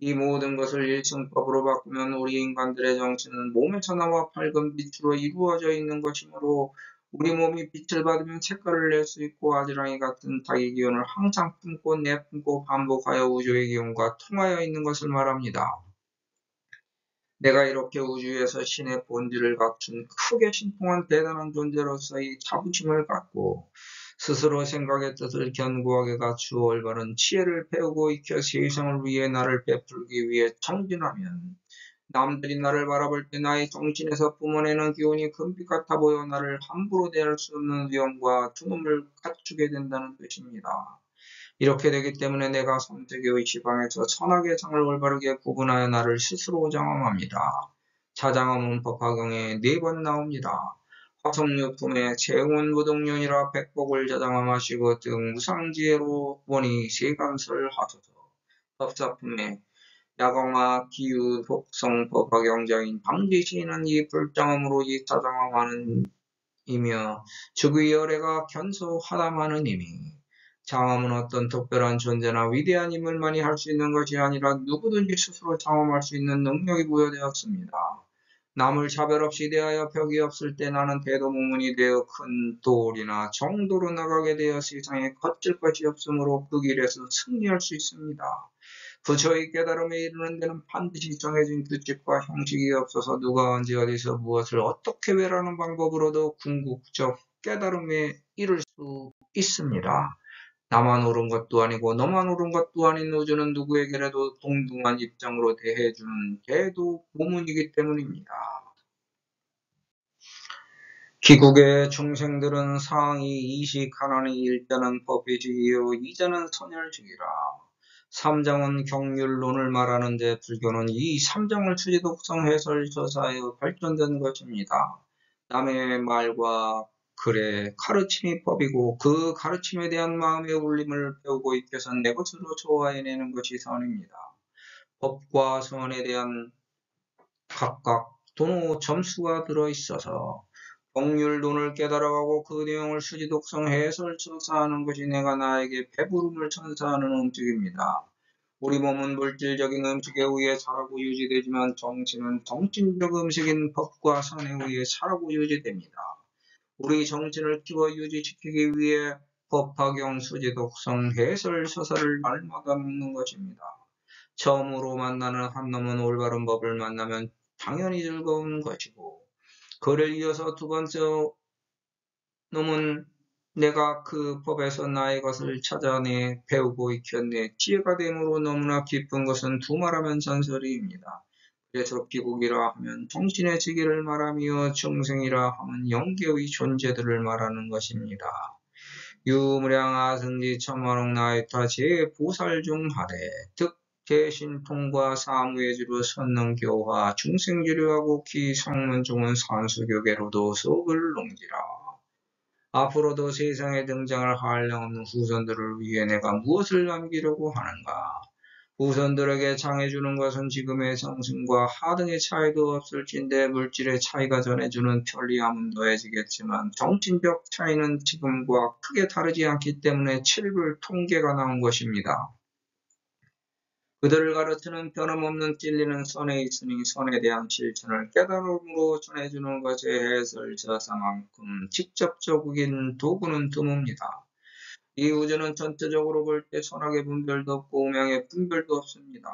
이 모든 것을 일승법으로 바꾸면 우리 인간들의 정신은 몸에서 나와 밝은 빛으로 이루어져 있는 것이므로 우리 몸이 빛을 받으면 색깔을 낼 수 있고 아지랑이 같은 자기 기운을 항상 품고 내뿜고 반복하여 우주의 기운과 통하여 있는 것을 말합니다. 내가 이렇게 우주에서 신의 본질을 갖춘 크게 신통한 대단한 존재로서의 자부심을 갖고 스스로 생각의 뜻을 견고하게 갖추어 올바른 지혜를 배우고 익혀 세상을 위해 나를 베풀기 위해 정진하면 남들이 나를 바라볼 때 나의 정신에서 뿜어내는 기운이 금빛 같아 보여 나를 함부로 대할 수 없는 위엄과 두놈을 갖추게 된다는 뜻입니다. 이렇게 되기 때문에 내가 선택의 지방에서 선악의 상을 올바르게 구분하여 나를 스스로 장엄합니다. 자장엄은 법화경에 4번 나옵니다. 화성유품에 재운무동년이라 백복을 자장엄하시고 등 무상지혜로 보니 세간설 하소서. 법사품에 야광화 기유 독성 법화경자인 방지시인은 이 불장엄으로 이 자장엄하는 이며 즉의 열애가 견소하다마는 이미 장엄은 어떤 특별한 존재나 위대한 인물만이 할 수 있는 것이 아니라 누구든지 스스로 장엄할 수 있는 능력이 부여되었습니다. 남을 차별 없이 대하여 벽이 없을 때 나는 대도무문이 되어 큰 돌이나 정도로 나가게 되어 세상에 거칠 것이 없으므로 그 길에서 승리할 수 있습니다. 부처의 깨달음에 이르는 데는 반드시 정해진 규칙과 형식이 없어서 누가 언제 어디서 무엇을 어떻게 왜라는 방법으로도 궁극적 깨달음에 이를 수 있습니다. 나만 옳은 것도 아니고 너만 옳은 것도 아닌 우주는 누구에게라도 동등한 입장으로 대해주는 개도 고문이기 때문입니다. 기국의 중생들은 상이 이식하나니 일자는 법이지요 이자는 선열직이라. 삼장은 경률론을 말하는데 불교는 이 삼장을 수지독성 해설서사에 발전된 것입니다. 남의 말과 글의 가르침이 법이고 그 가르침에 대한 마음의 울림을 배우고 익혀서 내 것으로 좋아해내는 것이 선입니다. 법과 선에 대한 각각 도노 점수가 들어있어서 경률론을 깨달아가고 그 내용을 수지독성 해설서사하는 것이 내가 나에게 배부름을 천사하는 음식입니다. 우리 몸은 물질적인 음식에 의해 자라고 유지되지만 정신은 정신적 음식인 법과 선에 의해 자라고 유지됩니다. 우리 정신을 키워 유지시키기 위해 법화경 수지독성 해설서사를 날마다 먹는 것입니다. 처음으로 만나는 한 놈은 올바른 법을 만나면 당연히 즐거운 것이고 그를 이어서 두 번째 놈은 내가 그 법에서 나의 것을 찾아내 배우고 익혔네 지혜가 됨으로 너무나 기쁜 것은 두말하면 전설이입니다. 그래서 기국이라 하면 정신의 지기를 말하며 중생이라 하면 영계의 존재들을 말하는 것입니다. 유무량 아승지 천만억 나이타 제보살 중 하되 득 대신통과 사무예지로 선능교화 중생지류하고 기성문중은 산수교계로도 속을 농지라. 앞으로도 세상에 등장할 한량없는 후손들을 위해 내가 무엇을 남기려고 하는가? 후손들에게 장해주는 것은 지금의 정신과 하등의 차이도 없을진데 물질의 차이가 전해주는 편리함은 더해지겠지만 정신적 차이는 지금과 크게 다르지 않기 때문에 칠불 통계가 나온 것입니다. 그들을 가르치는 변함없는 진리는 선에 있으니 선에 대한 실천을 깨달음으로 전해주는 것의 해설자사만큼 직접적인 도구는 드뭅니다. 이 우주는 전체적으로 볼 때 선악의 분별도 없고 음양의 분별도 없습니다.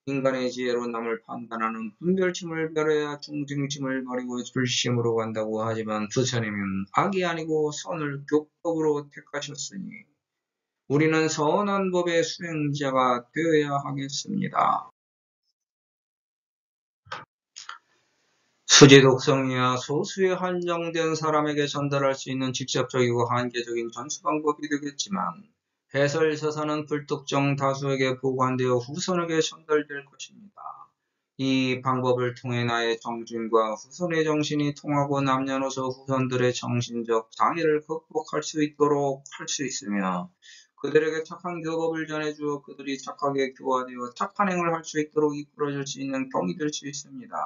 인간의 지혜로 남을 판단하는 분별심을 버려야 중생심을 버리고 불심으로 간다고 하지만 부처님은 악이 아니고 선을 교법으로 택하셨으니 우리는 선한 법의 수행자가 되어야 하겠습니다. 수지독성이야 소수에 한정된 사람에게 전달할 수 있는 직접적이고 한계적인 전수 방법이 되겠지만 해설서사는 불특정 다수에게 보관되어 후손에게 전달될 것입니다. 이 방법을 통해 나의 정신과 후손의 정신이 통하고 남녀노소 후손들의 정신적 장애를 극복할 수 있도록 할 수 있으며 그들에게 착한 교법을 전해주어 그들이 착하게 교화되어 착한 행을 할 수 있도록 이끌어줄 수 있는 경이 될 수 있습니다.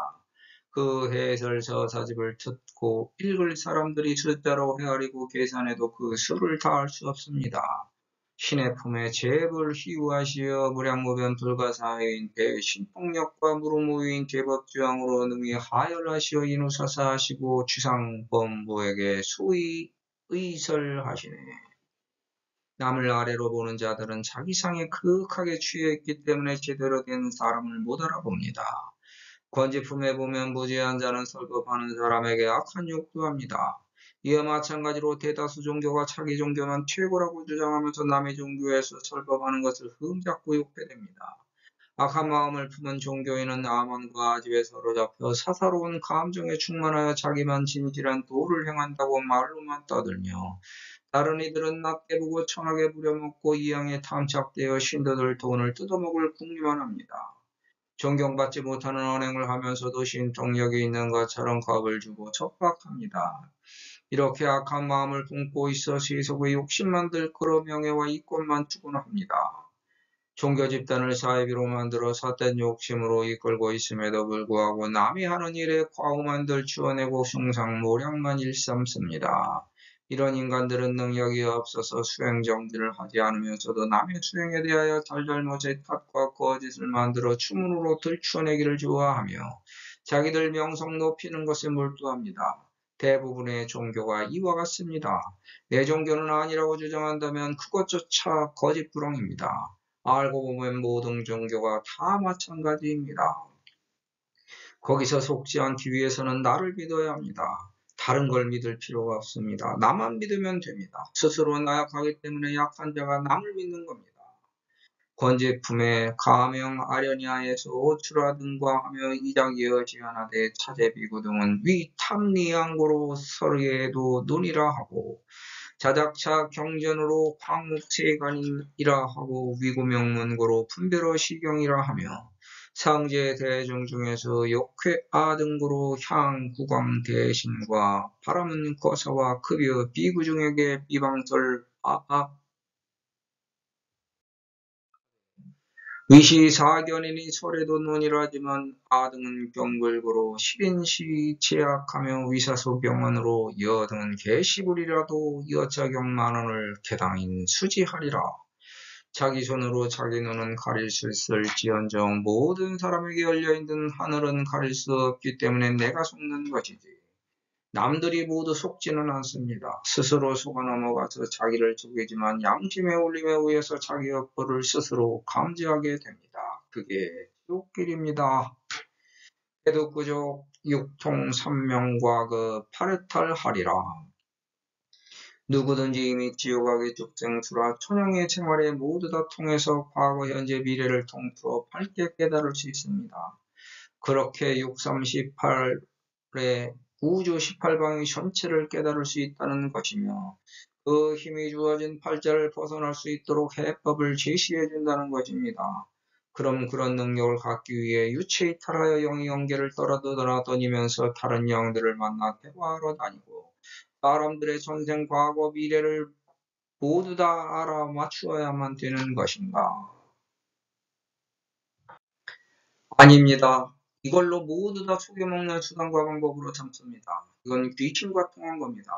그 해설서사집을 듣고 읽을 사람들이 숫자로 헤아리고 계산해도 그 수를 다할 수 없습니다. 신의 품에 제불 희우하시어 무량무변 불가사의인 대신폭력과 무르무위인 제법주왕으로 능히 하열하시어 인후사사하시고 주상범부에게 수의 의설하시네. 남을 아래로 보는 자들은 자기 상에 그윽하게 취해 있기 때문에 제대로 된 사람을 못 알아봅니다. 건지품에 보면 무지한 자는 설법하는 사람에게 악한 욕도 합니다. 이와 마찬가지로 대다수 종교가 자기 종교만 최고라고 주장하면서 남의 종교에서 설법하는 것을 흠잡고 욕해댑니다. 악한 마음을 품은 종교인은 아몬과 아집에 사로잡혀 사사로운 감정에 충만하여 자기만 진실한 도를 행한다고 말로만 떠들며 다른 이들은 낮게 보고 천하게 부려먹고 이양에 탐착되어 신도들 돈을 뜯어먹을 궁리만 합니다. 존경받지 못하는 언행을 하면서도 신통력이 있는 것처럼 겁을 주고 척박합니다. 이렇게 악한 마음을 품고 있어 세속의 욕심만 들끓어 명예와 이권만 추구합니다. 종교 집단을 사이비로 만들어 삿된 욕심으로 이끌고 있음에도 불구하고 남이 하는 일에 과오만 들추어내고 숭상모략만 일삼습니다. 이런 인간들은 능력이 없어서 수행 정지를 하지 않으면서도 남의 수행에 대하여 잘잘못의 탓과 거짓을 만들어 추문으로 들추어내기를 좋아하며 자기들 명성 높이는 것에 몰두합니다. 대부분의 종교가 이와 같습니다. 내 종교는 아니라고 주장한다면 그것조차 거짓부렁입니다. 알고 보면 모든 종교가 다 마찬가지입니다. 거기서 속지 않기 위해서는 나를 믿어야 합니다. 다른 걸 믿을 필요가 없습니다. 나만 믿으면 됩니다. 스스로 나약하기 때문에 약한 자가 남을 믿는 겁니다. 권제품에 가명 아련야에서 오추라 등과 하며 이작이어 지어나되 차제비구 등은 위 탐리양고로 서리에도 눈이라 하고 자작차 경전으로 광목세간이라 하고 위구명문고로 분별어 시경이라 하며 상제 대중 중에서 역회 아등고로 향구광 대신과 바람은 거사와 급여 비구중에게 비방설 위시사견이니 설에도 논이라지만 아등은 병글고로 실인시 제약하며 위사소병원으로 여등은 개시불이라도 여자경만원을 개당인 수지하리라. 자기 손으로 자기 눈은 가릴 수 있을지언정 모든 사람에게 열려있는 하늘은 가릴 수 없기 때문에 내가 속는 것이지. 남들이 모두 속지는 않습니다. 스스로 속아 넘어가서 자기를 죽이지만 양심의 울림에 의해서 자기 업보를 스스로 감지하게 됩니다. 그게 지옥길입니다. 해독구족 육통 삼명과 그 파르탈하리라. 누구든지 이미 지옥하게 죽생수라 천형의 생활에 모두 다 통해서 과거, 현재, 미래를 통틀어 밝게 깨달을 수 있습니다. 그렇게 638의 우주 18방의 전체를 깨달을 수 있다는 것이며 그 힘이 주어진 팔자를 벗어날 수 있도록 해법을 제시해 준다는 것입니다. 그럼 그런 능력을 갖기 위해 유체이탈하여 영의 경계를 떠나다니면서 다른 영들을 만나 대화하러 다니고 사람들의 전생, 과거, 미래를 모두 다 알아맞추어야만 되는 것인가? 아닙니다. 이걸로 모두 다 속여먹는 수단과 방법으로 삼습니다. 이건 귀신과 통한 겁니다.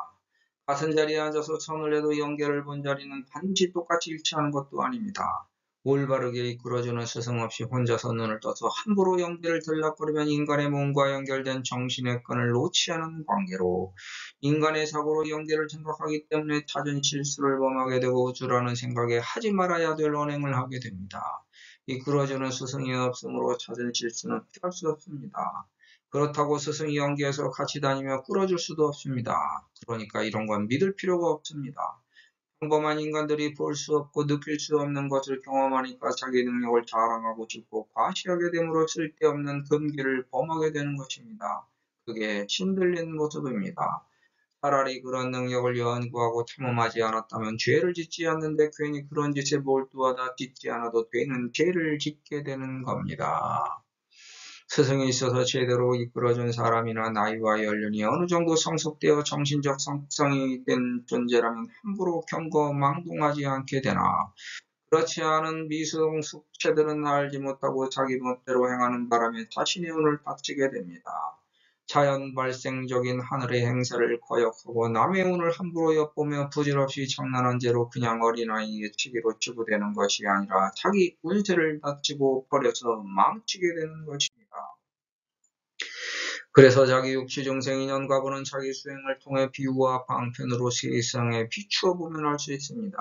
같은 자리에 앉아서 선을 해도 연결을 본 자리는 반드시 똑같이 일치하는 것도 아닙니다. 올바르게 이끌어주는 스승 없이 혼자서 눈을 떠서 함부로 연결을 들락거리면 인간의 몸과 연결된 정신의 끈을 놓지 않은 관계로 인간의 사고로 연결을 생각하기 때문에 잦은 실수를 범하게 되고 우주라는 생각에 하지 말아야 될 언행을 하게 됩니다. 이끌어주는 스승이 없으므로 잦은 실수는 피할 수 없습니다. 그렇다고 스승이 연기해서 같이 다니며 끌어줄 수도 없습니다. 그러니까 이런 건 믿을 필요가 없습니다. 평범한 인간들이 볼 수 없고 느낄 수 없는 것을 경험하니까 자기 능력을 자랑하고 싶고 과시하게 되므로 쓸데없는 금기를 범하게 되는 것입니다. 그게 신들린 모습입니다. 차라리 그런 능력을 연구하고 탐험하지 않았다면 죄를 짓지 않는데 괜히 그런 짓에 몰두하다 짓지 않아도 되는 죄를 짓게 되는 겁니다. 스승이 있어서 제대로 이끌어준 사람이나 나이와 연륜이 어느 정도 성숙되어 정신적 성숙성이 된 존재라면 함부로 경거망동하지 않게 되나 그렇지 않은 미성숙체들은 알지 못하고 자기 멋대로 행하는 바람에 자신의 운을 다치게 됩니다. 자연 발생적인 하늘의 행사를 거역하고 남의 운을 함부로 엿보며 부질없이 장난한 죄로 그냥 어린아이의 치기로 치부되는 것이 아니라 자기 운세를 다치고 버려서 망치게 되는 것입니다. 그래서 자기 육시중생 인연과보는 자기 수행을 통해 비유와 방편으로 세상에 비추어 보면 알 수 있습니다.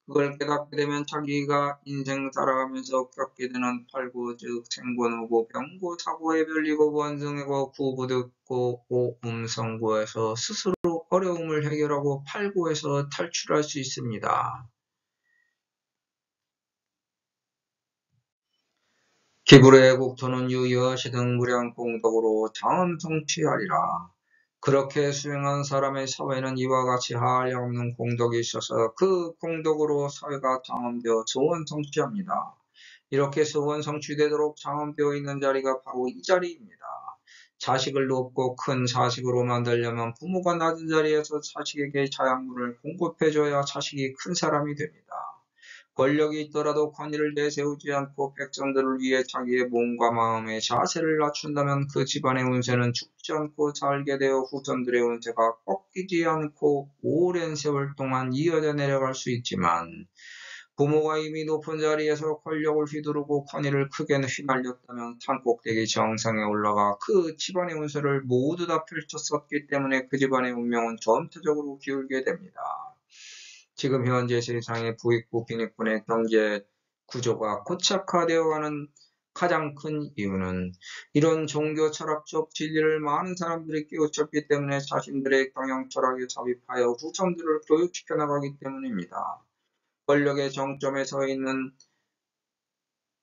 그걸 깨닫게 되면 자기가 인생 살아가면서 겪게 되는 팔구, 즉 생고노고 병고, 사고에 별리고 원성이고 구부듣고 오음성고에서 스스로 어려움을 해결하고 팔구에서 탈출할 수 있습니다. 기불의 국토는 유여시 등 무량공덕으로 장엄 성취하리라. 그렇게 수행한 사람의 사회는 이와 같이 한량없는 공덕이 있어서 그 공덕으로 사회가 장엄되어 소원 성취합니다. 이렇게 소원 성취되도록 장엄되어 있는 자리가 바로 이 자리입니다. 자식을 높고 큰 자식으로 만들려면 부모가 낮은 자리에서 자식에게 자양분을 공급해줘야 자식이 큰 사람이 됩니다. 권력이 있더라도 권위를 내세우지 않고 백성들을 위해 자기의 몸과 마음의 자세를 낮춘다면 그 집안의 운세는 죽지 않고 살게 되어 후손들의 운세가 꺾이지 않고 오랜 세월 동안 이어져 내려갈 수 있지만 부모가 이미 높은 자리에서 권력을 휘두르고 권위를 크게 휘날렸다면 산꼭대기 정상에 올라가 그 집안의 운세를 모두 다 펼쳤었기 때문에 그 집안의 운명은 전체적으로 기울게 됩니다. 지금 현재 세상의 부익부 빈익분의 경제 구조가 고착화되어가는 가장 큰 이유는 이런 종교 철학적 진리를 많은 사람들이 깨우쳤기 때문에 자신들의 경영 철학에 삽입하여 후손들을 교육시켜 나가기 때문입니다. 권력의 정점에 서 있는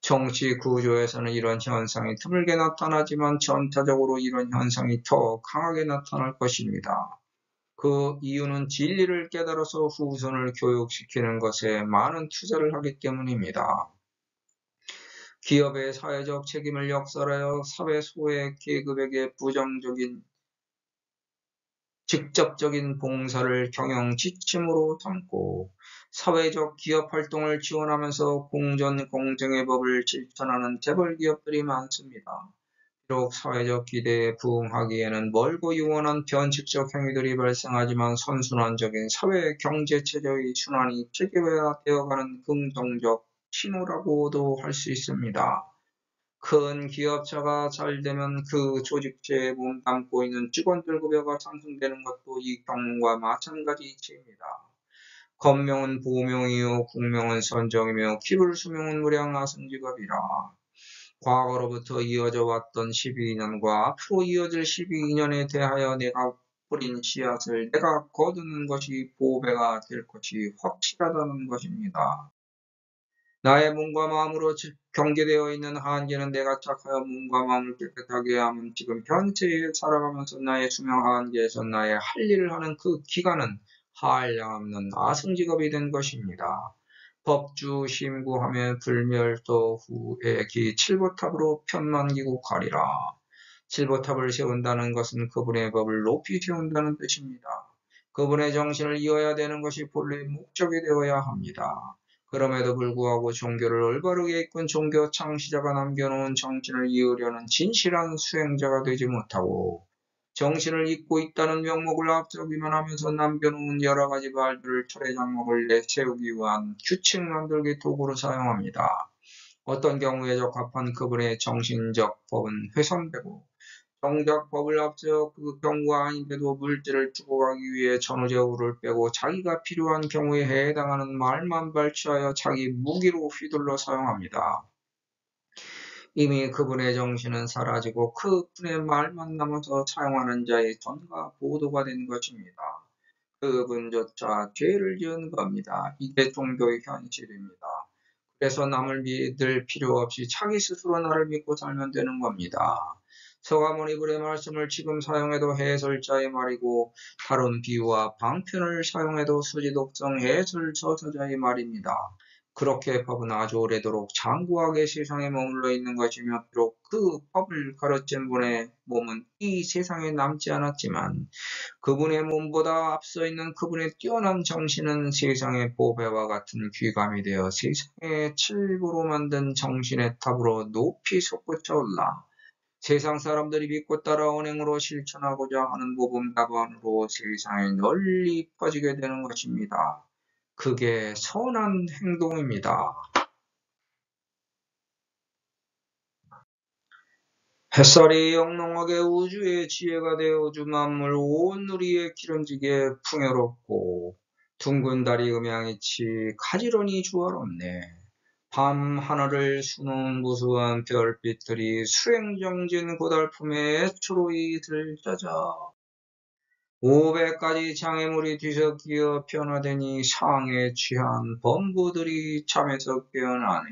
정치 구조에서는 이런 현상이 드물게 나타나지만 전체적으로 이런 현상이 더 강하게 나타날 것입니다. 그 이유는 진리를 깨달아서 후손을 교육시키는 것에 많은 투자를 하기 때문입니다. 기업의 사회적 책임을 역설하여 사회 소외 계급에게 직접적인 봉사를 경영 지침으로 삼고 사회적 기업 활동을 지원하면서 공정 공정의 법을 실천하는 재벌 기업들이 많습니다. 비록 사회적 기대에 부응하기에는 멀고 유원한 변칙적 행위들이 발생하지만 선순환적인 사회 경제 체제의 순환이 체계화되어가는 긍정적 신호라고도 할 수 있습니다. 큰 기업체가 잘 되면 그 조직체에 몸담고 있는 직원들 급여가 상승되는 것도 이 경우와 마찬가지 이치입니다. 건명은 보명이요 국명은 선정이며 기불수명은 무량하승직업이라. 과거로부터 이어져 왔던 12년과 앞으로 이어질 12년에 대하여 내가 뿌린 씨앗을 내가 거두는 것이 보배가 될 것이 확실하다는 것입니다. 나의 몸과 마음으로 경계되어 있는 한계는 내가 착하여 몸과 마음을 깨끗하게 하면 지금 현재에 살아가면서 나의 수명 한계에서 나의 할 일을 하는 그 기간은 한량없는 아승직업이 된 것입니다. 법주 심구하며 불멸도 후에 기 칠보탑으로 편만기국하리라. 칠보탑을 세운다는 것은 그분의 법을 높이 세운다는 뜻입니다. 그분의 정신을 이어야 되는 것이 본래의 목적이 되어야 합니다. 그럼에도 불구하고 종교를 올바르게 이끈 종교 창시자가 남겨놓은 정신을 이으려는 진실한 수행자가 되지 못하고 정신을 잊고 있다는 명목을 앞서기만 하면서 남겨놓은 여러 가지 말들을 철의 장목을 내세우기 위한 규칙 만들기 도구로 사용합니다. 어떤 경우에 적합한 그분의 정신적 법은 훼손되고 정작 법을 앞세워 그 경우가 아닌데도 물질을 주고 가기 위해 전후제후를 빼고 자기가 필요한 경우에 해당하는 말만 발췌하여 자기 무기로 휘둘러 사용합니다. 이미 그분의 정신은 사라지고 그분의 말만 남아서 사용하는 자의 전가 보도가 된 것입니다. 그분조차 죄를 지은 겁니다. 이게 종교의 현실입니다. 그래서 남을 믿을 필요 없이 자기 스스로 나를 믿고 살면 되는 겁니다. 서가모니불의 말씀을 지금 사용해도 해설자의 말이고 다른 비유와 방편을 사용해도 수지독성 해설 저서자의 말입니다. 그렇게 법은 아주 오래도록 장구하게 세상에 머물러 있는 것이며 비록 그 법을 가르친 분의 몸은 이 세상에 남지 않았지만 그분의 몸보다 앞서 있는 그분의 뛰어난 정신은 세상의 보배와 같은 귀감이 되어 세상의 칠부로 만든 정신의 탑으로 높이 솟구쳐 올라 세상 사람들이 믿고 따라 언행으로 실천하고자 하는 모범 답안으로 세상에 널리 퍼지게 되는 것입니다. 그게 선한 행동입니다. 햇살이 영롱하게 우주의 지혜가 되어 우주 만물 온 누리에 기름지게 풍요롭고 둥근 달이 음양이치 가지런히 주화롭네. 밤 하늘을 수놓은 무수한 별빛들이 수행정진 고달품에 애초로이 들짜자 500가지 장애물이 뒤섞여 변화되니 상에 취한 범부들이 잠에서 깨어나네.